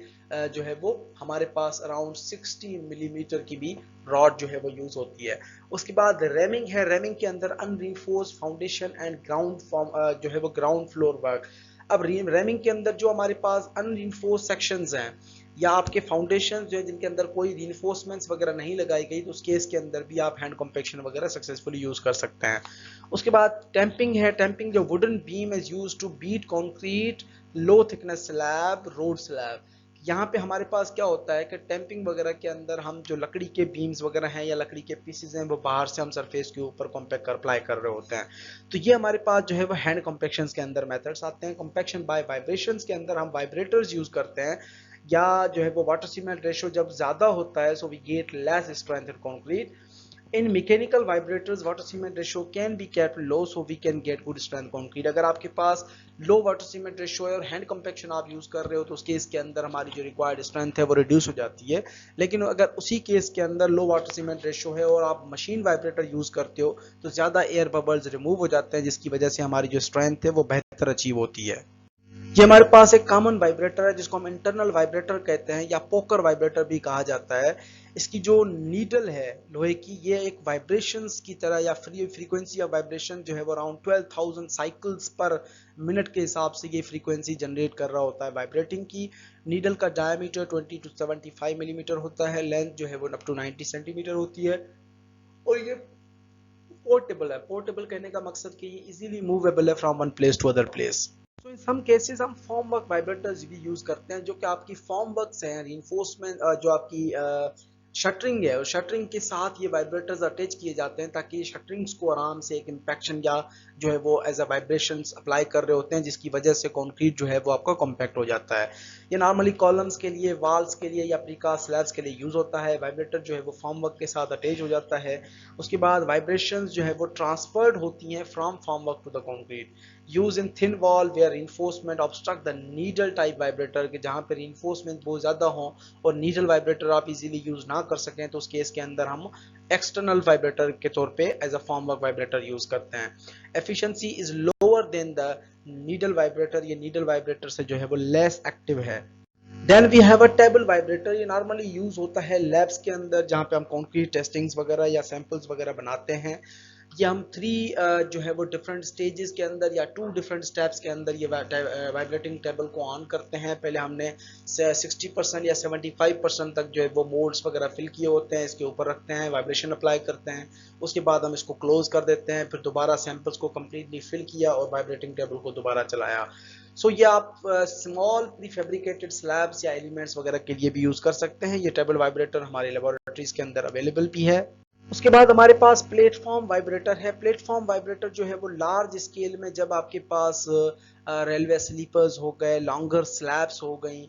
जो है वो हमारे पास अराउंड 60 मिलीमीटर की भी रॉड जो है वो यूज होती है। उसके बाद रेमिंग है, रेमिंग के अंदर unreinforced foundation and ground form जो है वो ग्राउंड फ्लोर वर्क। अब रेमिंग के अंदर जो हमारे पास अनरीइंफोर्स्ड सेक्शंस हैं या आपके फाउंडेशन जो है जिनके अंदर कोई रीइंफोर्समेंट्स वगैरह नहीं लगाई गई, तो उस केस के अंदर भी आप हैंड कॉम्पैक्शन वगैरह सक्सेसफुली यूज कर सकते हैं। उसके बाद टेम्पिंग है, टेम्पिंग जो wooden beam is use to beat concrete low thickness slab road slab. यहाँ पे हमारे पास क्या होता है कि टेम्पिंग वगैरह के अंदर हम जो लकड़ी के बीम्स वगैरह हैं या लकड़ी के पीसेज हैं वो बाहर से हम सरफेस के ऊपर कॉम्पैक्ट कर अप्लाई कर रहे होते हैं, तो ये हमारे पास जो है वो हैंड कॉम्पैक्शन के अंदर मेथड्स आते हैं। कॉम्पैक्शन बाय वाइब्रेशंस के अंदर हम वाइब्रेटर्स यूज करते हैं, या जो है वो वाटर सीमेंट रेशो जब ज्यादा होता है so we get less strength in concrete. In mechanical vibrators water cement ratio can be kept low so we can get good strength concrete. अगर आपके पास लो वाटर सीमेंट रेशो है और हैंड कॉम्पैक्शन आप यूज कर रहे हो तो उस केस के अंदर हमारी जो रिक्वायर्ड स्ट्रेंथ है वो रिड्यूस हो जाती है। लेकिन अगर उसी केस के अंदर लो वाटर सीमेंट रेशो है और आप मशीन वाइब्रेटर यूज करते हो तो ज्यादा एयर बबल्स रिमूव हो जाते हैं, जिसकी वजह से हमारी जो स्ट्रेंथ है वो बेहतर अचीव होती है। ये हमारे पास एक कॉमन वाइब्रेटर है जिसको हम इंटरनल वाइब्रेटर कहते हैं या पोकर वाइब्रेटर भी कहा जाता है। इसकी जो नीडल है लोहे की, ये एक वाइब्रेशंस की तरह या फ्रीक्वेंसी ऑफ वाइब्रेशन जो है वो अराउंड 12,000 साइकिल्स पर मिनट के हिसाब से ये फ्रीक्वेंसी जनरेट कर रहा होता है वाइब्रेटिंग की। नीडल का डायमीटर 20 to 75 मिलीमीटर होता है, लेंथ जो है वो अप टू 90 सेंटीमीटर होती है, और ये पोर्टेबल है। पोर्टेबल कहने का मकसद कि ये इजीली मूवेबल है from one place to other place. तो इन सम केसेस हम फॉर्म वर्क वाइब्रेटर्स भी यूज करते हैं, जो कि आपकी फॉर्म वर्क्स हैं, रीइंफोर्समेंट जो आपकी शटरिंग है, और शटरिंग के साथ ये वाइब्रेटर्स अटैच किए जाते हैं ताकि शटरिंग्स को आराम से एक इंपैक्शन या जो है वो एज अ वाइब्रेशंस अप्लाई कर रहे होते हैं, जिसकी वजह से कंक्रीट जो है वो आपका कॉम्पैक्ट हो जाता है। ये नॉर्मली कॉलम्स के लिए, वॉल्स के लिए या प्रीकास्ट स्लैब्स के लिए यूज होता है। वाइब्रेटर जो है वो फॉर्म वर्क के साथ अटैच हो जाता है। उसके बाद वाइब्रेशंस जो है वो ट्रांसफर्ड होती हैं from form work to the concrete. Use in thin wall where reinforcement obstruct the needle type vibrator, के जहाँ पे reinforcement बहुत ज्यादा हो और नीडल वाइब्रेटर आप इजीली यूज ना कर सकें, तो उस केस के अंदर हम एक्सटर्नल वाइब्रेटर के तौर पे as a form work vibrator use करते हैं। Efficiency is lower than the needle vibrator, ये नीडल वाइब्रेटर से जो है वो लेस एक्टिव है। Then we have a table vibrator, ये नॉर्मली यूज होता है लैब्स के अंदर जहाँ पे हम कंक्रीट टेस्टिंग्स वगैरह या सैंपल्स वगैरह बनाते हैं। ये हम 3 जो है वो डिफरेंट स्टेजेस के अंदर या 2 डिफरेंट स्टेप्स के अंदर ये वाइब्रेटिंग टेबल को ऑन करते हैं। पहले हमने 60% या 75% तक जो है वो मोड्स वगैरह फिल किए होते हैं, इसके ऊपर रखते हैं, वाइब्रेशन अप्लाई करते हैं, उसके बाद हम इसको क्लोज कर देते हैं, फिर दोबारा सैंपल्स को कम्प्लीटली फिल किया और वाइब्रेटिंग टेबल को दोबारा चलाया। सो ये आप स्मॉल प्री फैब्रिकेटेड स्लैब्स या एलिमेंट्स वगैरह के लिए भी यूज कर सकते हैं। ये टेबल वाइब्रेटर हमारी लेबोरेटरीज के अंदर अवेलेबल भी है। उसके बाद हमारे पास प्लेटफॉर्म वाइब्रेटर है। प्लेटफॉर्म वाइब्रेटर जो है वो लार्ज स्केल में, जब आपके पास रेलवे स्लीपर्स हो गए, लॉन्गर स्लैब्स हो गई,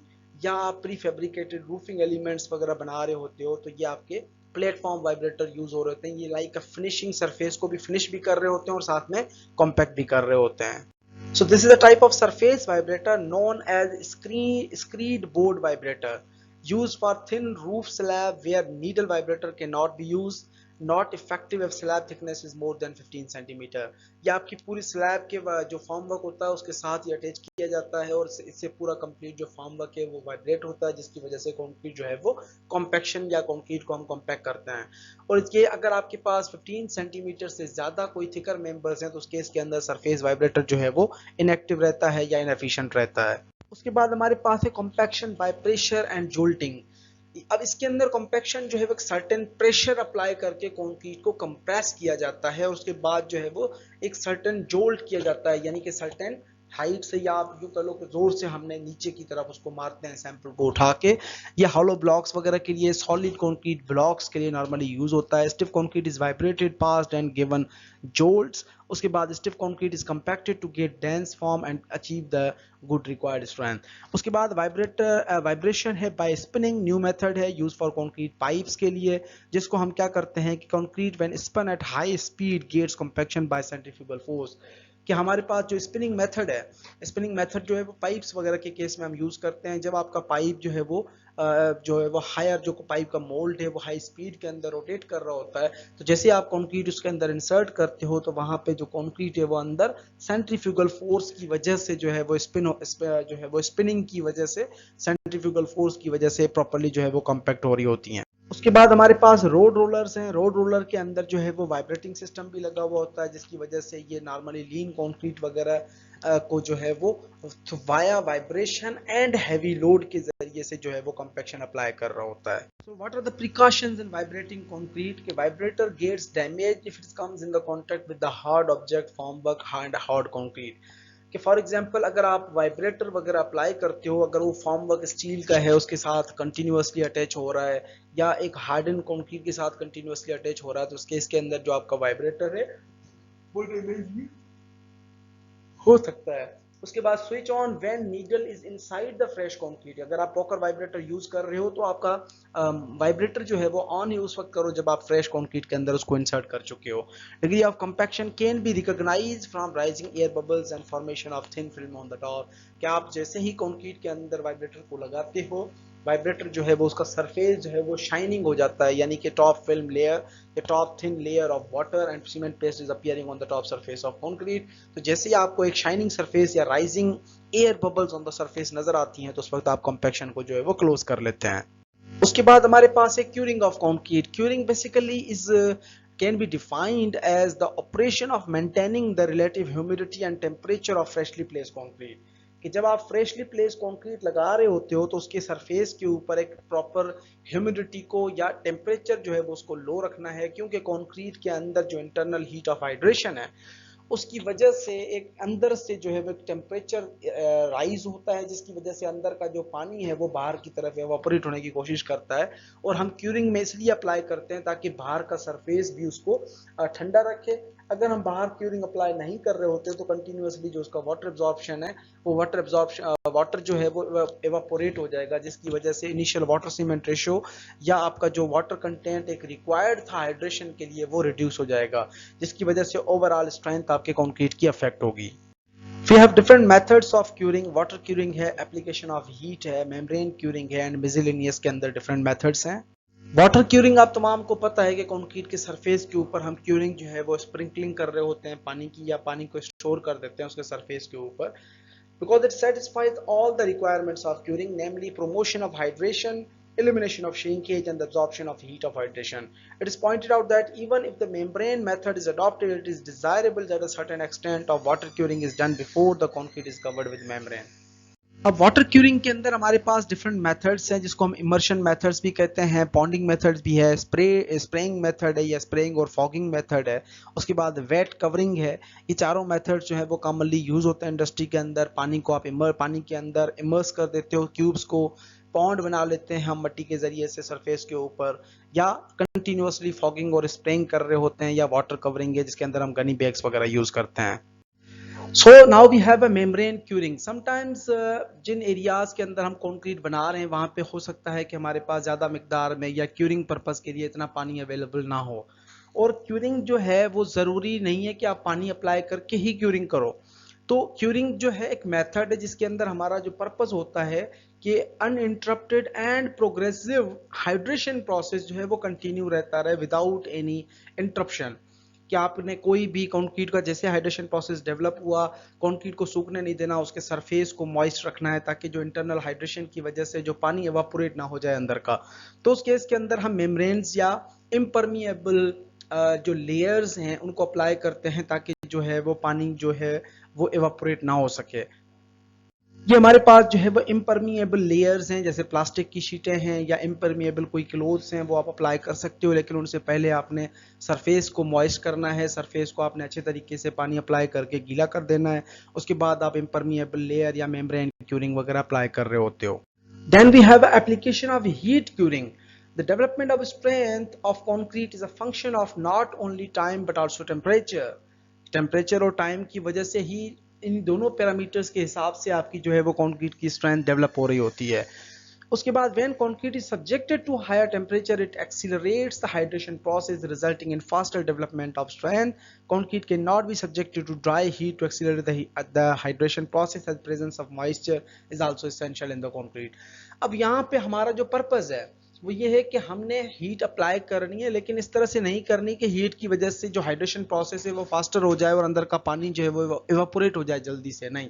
या आप प्री फैब्रिकेटेड रूफिंग एलिमेंट्स वगैरह बना रहे होते हो, तो ये आपके प्लेटफॉर्म वाइब्रेटर यूज हो रहे होते हैं। ये लाइक फिनिशिंग सरफेस को भी फिनिश भी कर रहे होते हैं और साथ में कॉम्पैक्ट भी कर रहे होते हैं। So this is a type of surface vibrator known as screed board vibrator, used for thin roof slab where needle vibrator cannot be used. Not effective if slab thickness is more than 15 centimeter. ये आपकी पूरी स्लैब के जो फॉर्म वर्क होता है उसके साथ ही अटैच किया जाता है और इससे पूरा कंप्लीट जो फॉर्म वर्क है वो वाइब्रेट होता है, जिसकी वजह से कंक्रीट जो है वो कॉम्पैक्शन या कंक्रीट को हम कॉम्पैक्ट करते हैं। और ये अगर आपके पास 15 सेंटीमीटर से ज्यादा कोई थिकर मेंबर्स हैं तो उस केस के अंदर सरफेस वाइब्रेटर जो है वो इनएक्टिव रहता है या इनएफिशिएंट रहता है। उसके बाद हमारे पास है compaction by pressure and jolting. अब इसके अंदर कॉम्पैक्शन जो है वो एक सर्टेन प्रेशर अप्लाई करके कंक्रीट को कंप्रेस किया जाता है और उसके बाद जो है वो एक सर्टेन जोल्ट किया जाता है, यानी कि सर्टेन हाइट से या आप यूं कह लो कि जोर से हमने नीचे की तरफ उसको मारते हैं सैंपल को उठा के। ये हॉलो ब्लॉक्स वगैरह के लिए, सॉलिड कंक्रीट ब्लॉक्स के लिए नॉर्मली यूज होता है। Stiff concrete is vibrated passed and given jolts. उसके बाद stiff concrete is compacted to get dense form and achieve the good required strength. उसके बाद वाइब्रेशन है बाय स्पिनिंग, न्यू मेथड है यूज फॉर कंक्रीट पाइप्स के लिए, जिसको हम क्या करते हैं कि concrete when spun at high speed gets compaction by centrifugal force. कि हमारे पास जो स्पिनिंग मेथड है, स्पिनिंग मेथड जो है वो पाइप्स वगैरह के केस में हम यूज करते हैं। जब आपका पाइप जो है वो हायर, जो पाइप का मोल्ड है वो हाई स्पीड के अंदर रोटेट कर रहा होता है, तो जैसे आप कंक्रीट उसके अंदर इंसर्ट करते हो तो वहां पे जो कंक्रीट है वो अंदर सेंट्रीफ्यूगल फोर्स की वजह से जो है वो स्पिनिंग की वजह से, सेंट्रीफ्यूगल फोर्स की वजह से प्रॉपर्ली जो है वो कंपैक्ट हो रही होती हैं। उसके बाद हमारे पास रोड रोलर्स हैं। रोड रोलर के अंदर जो है वो वाइब्रेटिंग सिस्टम भी लगा हुआ होता है, जिसकी वजह से ये नॉर्मली लीन कंक्रीट वगैरह को जो है वो via vibration and heavy load के जरिए से जो है वो कंपैक्शन अप्लाई कर रहा होता है। So what are the precautions in vibrating concrete? के vibrator gets damage if it comes in the contact with the hard object formwork and hard concrete. कि फॉर एग्जांपल अगर आप वाइब्रेटर वगैरह अप्लाई करते हो, अगर वो फॉर्मवर्क स्टील का है उसके साथ कंटिन्यूअसली अटैच हो रहा है या एक हार्डन कंक्रीट के साथ कंटिन्यूअसली अटैच हो रहा है, तो उसके इसके अंदर जो आपका वाइब्रेटर है वो डैमेज भी हो सकता है। उसके बाद switch on when needle is inside the fresh concrete. अगर आप पॉकर वाइब्रेटर यूज कर रहे हो तो आपका वाइब्रेटर जो है वो ऑन ही उस वक्त करो जब आप फ्रेश कंक्रीट के अंदर उसको इंसर्ट कर चुके हो। Degree of compaction can be recognized from rising air bubbles and formation of thin film on the top. क्या आप जैसे ही कंक्रीट के अंदर वाइब्रेटर को लगाते हो, वाइब्रेटर जो है वो उसका सरफेस जो है वो शाइनिंग हो जाता है, यानी कि टॉप फिल्म लेयर या top thin layer of water and cement paste is appearing on the top surface of concrete. तो जैसे ही आपको एक शाइनिंग सरफेस या rising air bubbles on the surface नजर आती हैं तो उस वक्त आप कंपैक्शन को जो है वो क्लोज कर लेते हैं। उसके बाद हमारे पास है curing of concrete. Curing basically is can be defined as the operation of maintaining the relative humidity and temperature of freshly placed concrete। कि जब आप फ्रेशली प्लेस कंक्रीट लगा रहे होते हो तो उसके सरफेस के ऊपर एक प्रॉपर ह्यूमिडिटी को या टेम्परेचर जो है वो उसको लो रखना है, क्योंकि कंक्रीट के अंदर जो इंटरनल हीट ऑफ हाइड्रेशन है उसकी वजह से एक अंदर से जो है वो टेम्परेचर राइज होता है, जिसकी वजह से अंदर का जो पानी है वो बाहर की तरफ एवापोरेट होने की कोशिश करता है। और हम क्यूरिंग में इसलिए अप्लाई करते हैं ताकि बाहर का सरफेस भी उसको ठंडा रखे। अगर हम बाहर क्यूरिंग अप्लाई नहीं कर रहे होते तो कंटिन्यूअसली जो उसका वाटर एब्जॉर्प्शन है वो वाटर जो है वो एवापोरेट हो जाएगा, जिसकी वजह से इनिशियल वाटर सीमेंट रेशियो या आपका जो वाटर कंटेंट एक रिक्वायर्ड था हाइड्रेशन के लिए वो रिड्यूस हो जाएगा, जिसकी वजह से ओवरऑल स्ट्रेंथ आपके कंक्रीट की अफेक्ट होगी। We have different methods of curing। Water curing है, एप्लीकेशन ऑफ हीट है, मेम्ब्रेन क्यूरिंग है एंड मिसलेनियस के अंदर डिफरेंट मेथड्स हैं। वाटर क्यूरिंग आप तमाम को पता है कि कंक्रीट के सरफेस के ऊपर हम क्यूरिंग जो है वो स्प्रिंकलिंग कर रहे होते हैं पानी की, या पानी को स्टोर कर देते हैं उसके सरफेस के ऊपर, because it satisfies all the requirements of curing, namely promotion of hydration, elimination of shrinkage and the absorption of heat of hydration. It is pointed out that even if the membrane method is adopted, it is desirable that a certain extent of water curing is done before the concrete is covered with membrane। अब वाटर क्यूरिंग के अंदर हमारे पास डिफरेंट मेथड्स हैं, जिसको हम इमर्शन मेथड्स भी कहते हैं, पॉन्डिंग मेथड्स भी है, स्प्रेइंग मेथड है या स्प्रेइंग और फॉगिंग मेथड है, उसके बाद वेट कवरिंग है। ये चारों मेथड्स जो है वो कॉमनली यूज होते हैं इंडस्ट्री के अंदर। पानी को आप पानी के अंदर इमर्स कर देते हो, क्यूब्स को पॉन्ड बना लेते हैं हम मट्टी के जरिए से सरफेस के ऊपर, या कंटिन्यूअसली फॉगिंग और स्प्रेइंग कर रहे होते हैं, या वाटर कवरिंग है जिसके अंदर हम गनी बैग्स वगैरह यूज करते हैं। So now we have a membrane curing। Sometimes जिन एरियाज के अंदर हम कंक्रीट बना रहे हैं वहां पे हो सकता है कि हमारे पास ज्यादा मिकदार में या क्यूरिंग पर्पस के लिए इतना पानी अवेलेबल ना हो, और क्यूरिंग जो है वो जरूरी नहीं है कि आप पानी अप्लाई करके ही क्यूरिंग करो। तो क्यूरिंग जो है एक मेथड है जिसके अंदर हमारा जो पर्पस होता है कि uninterrupted and progressive hydration process जो है वो कंटिन्यू रहता रहे विदाउट एनी इंटरप्शन। कि आपने कोई भी कंक्रीट का जैसे हाइड्रेशन प्रोसेस डेवलप हुआ, कंक्रीट को सूखने नहीं देना, उसके सरफेस को मॉइस्ट रखना है ताकि जो इंटरनल हाइड्रेशन की वजह से जो पानी एवापोरेट ना हो जाए अंदर का। तो उस केस के अंदर हम मेम्ब्रेन्स या इम्परमिएबल जो लेयर्स हैं उनको अप्लाई करते हैं ताकि जो है वो पानी जो है वो एवापोरेट ना हो सके। ये हमारे पास जो है वो इम्परमिएबल लेयर्स हैं, जैसे प्लास्टिक की शीटें हैं या इम्परमिएबल कोई क्लोथ्स हैं, वो आप अप्लाई कर सकते हो, लेकिन उनसे पहले आपने सरफेस को मॉइस्ट करना है, सरफेस को आपने अच्छे तरीके से पानी अप्लाई करके गीला कर देना है, उसके बाद आप इम्परमिएबल लेयर या मेम्ब्रेन क्यूरिंग वगैरह अप्लाई कर रहे होते हो। Then we have application of heat curing. The development of strength of concrete is a function of not only time but also temperature. Temperature और टाइम की वजह से ही इन दोनों पैरामीटर्स के हिसाब से आपकी जो है वो कंक्रीट की स्ट्रेंथ डेवलप हो रही होती है। उसके बाद when concrete is subjected to higher temperature, it accelerates the hydration process, resulting in faster development of strength. Concrete cannot be subjected to dry heat to accelerate the hydration process, as presence of moisture is also essential in the concrete. अब यहाँ पे हमारा जो पर्पस है वो ये है कि हमने हीट अप्लाई करनी है, लेकिन इस तरह से नहीं करनी कि हीट की वजह से जो हाइड्रेशन प्रोसेस है वो फास्टर हो जाए और अंदर का पानी जो है वो इवापोरेट हो जाए जल्दी से। नहीं,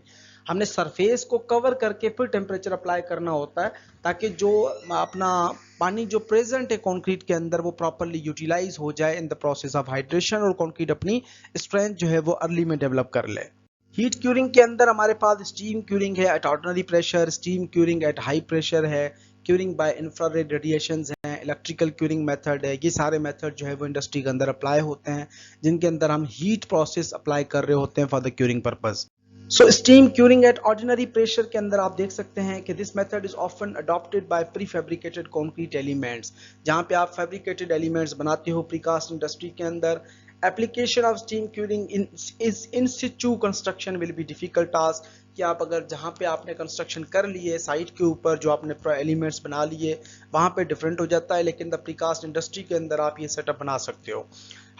हमने सरफेस को कवर करके फिर टेम्परेचर अप्लाई करना होता है, ताकि जो अपना पानी जो प्रेजेंट है कंक्रीट के अंदर वो प्रॉपरली यूटिलाइज हो जाए in the process of hydration, और कंक्रीट अपनी स्ट्रेंथ जो है वो अर्ली में डेवलप कर ले। हीट क्यूरिंग के अंदर हमारे पास स्टीम क्यूरिंग है at ordinary pressure, steam curing at high pressure है, क्यूरिंग बाय इंफ्रारेड रेडिएशंस हैं, इलेक्ट्रिकल क्यूरिंग मेथड है। ये सारे मेथड जो है वो इंडस्ट्री के अंदर अप्लाई होते हैं, जिनके अंदर हम हीट प्रोसेस अप्लाई कर रहे होते हैं for the curing purpose. So steam curing at ordinary pressure के अंदर आप देख सकते हैं कि this method is often adopted by prefabricated concrete elements, जहां पे आप फैब्रिकेटेड एलिमेंट्स बनाते हो प्रीकास्ट इंडस्ट्री के अंदर। Application of steam curing in situ construction will be difficult task, कि आप अगर जहाँ पे आपने कंस्ट्रक्शन कर लिए साइट के ऊपर जो आपने एलिमेंट्स बना लिए वहाँ पे डिफरेंट हो जाता है, लेकिन द प्रीकास्ट इंडस्ट्री के अंदर आप ये सेटअप बना सकते हो।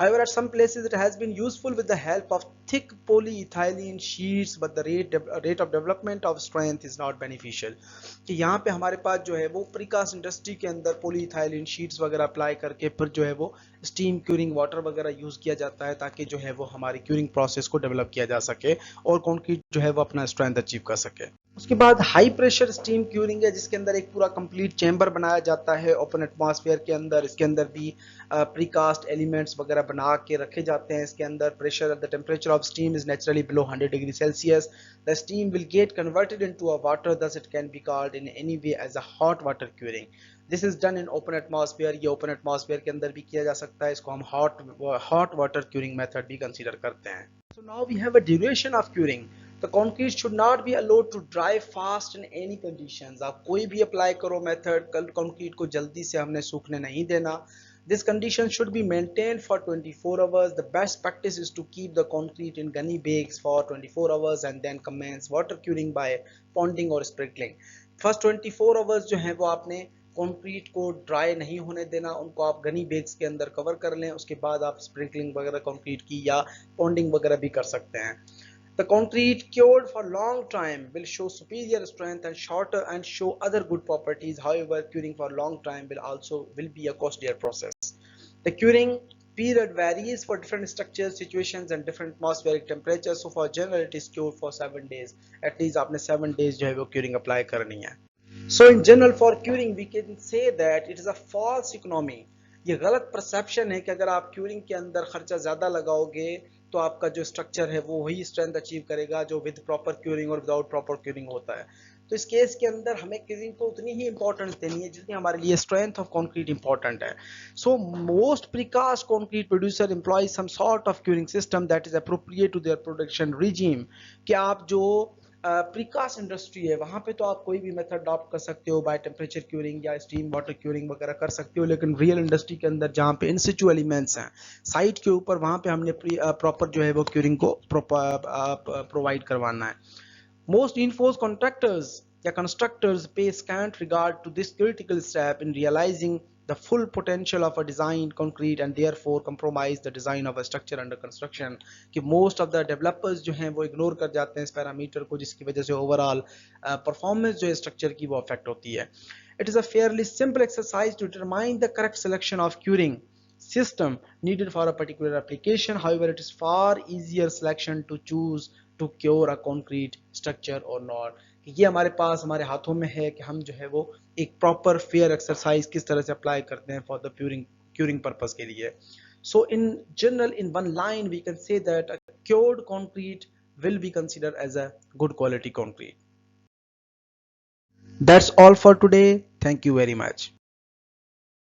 However, at some places it has been useful with the help of thick polyethylene sheets, but the rate of development of strength is not beneficial. कि यहाँ पे हमारे पास जो है वो प्रीकास्ट इंडस्ट्री के अंदर पॉलीइथाइलिन शीट्स वगैरह अप्लाई करके फिर जो है वो स्टीम क्यूरिंग वाटर वगैरह यूज किया जाता है, ताकि जो है वो हमारी क्यूरिंग प्रोसेस को डेवलप किया जा सके और कंक्रीट जो है वो अपना स्ट्रेंथ अचीव कर सके। उसके बाद हाई प्रेशर स्टीम क्यूरिंग है, जिसके अंदर एक पूरा कंप्लीट चेंबर बनाया जाता है ओपन एटमॉस्फेयर के अंदर। इसके अंदर भी प्रीकास्ट एलिमेंट्स वगैरह बना के रखे जाते हैं। इसके अंदर pressure the temperature of steam is naturally below 100 degree Celsius. The steam will get converted into a water, thus it can be called in any way as a hot water curing. This is done in open atmosphere. ये open atmosphere के अंदर भी किया जा सकता है, इसको हम hot water curing method भी कंसीडर करते हैं। So now we have a duration of curing. The concrete should not be allowed to dry fast in any conditions. आप कोई भी अप्लाई करो मेथड, कल कंक्रीट को जल्दी से हमने सूखने नहीं देना। This condition should be maintained for 24 hours. The best practice is to keep the concrete in gunny bags for 24 hours and then commence water curing by ponding or sprinkling. First 24 hours जो है वो आपने कंक्रीट को ड्राई नहीं होने देना, उनको आप गनी बैग्स के अंदर कवर कर लें। उसके बाद आप स्प्रिंकलिंग वगैरह कंक्रीट की या पॉन्डिंग वगैरह भी कर सकते हैं। The concrete cured for long time will show superior strength and shorter and show other good properties. However, curing for long time will be a costlier process. The curing period varies for different structures, situations and different atmospheric temperatures. So for general it is cured for 7 days. At least आपने 7 days जो है वो curing apply करनी है। So in general for curing we can say that it is a false economy. ये गलत परसेप्शन है कि अगर आप क्यूरिंग के अंदर खर्चा ज़्यादा लगाओगे तो आपका जो स्ट्रक्चर है वो वही स्ट्रेंथ अचीव करेगा जो विद प्रॉपर क्यूरिंग और विदाउट प्रॉपर क्यूरिंग होता है। तो इस केस के अंदर हमें क्यूरिंग को उतनी ही इंपॉर्टेंस देनी है जितनी हमारे लिए स्ट्रेंथ ऑफ कंक्रीट इंपॉर्टेंट है। So most precast concrete producer employ some sort of curing system that is appropriate to their production regime. कि आप जो प्रीकास्ट इंडस्ट्री है वहाँ पे तो आप कोई भी मेथड अडॉप्ट कर सकते हो, बाय टेम्परेचर क्यूरिंग या स्टीम वाटर क्यूरिंग वगैरह कर सकते हो, लेकिन रियल इंडस्ट्री के अंदर जहाँ पे इन सिचु एलिमेंट्स हैं साइट के ऊपर, वहाँ पे हमने प्रॉपर जो है वो क्यूरिंग को प्रोवाइड करवाना है। मोस्ट इनफोर्स कॉन्ट्रैक्टर्स या constructors pay scant regard to this critical step in realising the full potential of a designed concrete and therefore compromise the design of a structure under construction। कि most of the developers जो हैं वो इग्नोर कर जाते हैं इस पैरामीटर को, जिसकी वजह से ओवरऑल परफॉर्मेंस जो है स्ट्रक्चर की वो अफेक्ट होती है। It is a fairly simple exercise to determine the correct selection of curing system needed for a particular application. However, it is far easier selection to choose to cure a concrete structure or not। ये हमारे पास हमारे हाथों में है कि हम जो है वो एक प्रॉपर फेयर एक्सरसाइज किस तरह से अप्लाई करते हैं फॉर द क्यूरिंग पर्पस के लिए। So in general in one line we can say that a cured concrete will be considered as a good quality concrete। That's all for today. Thank you very much.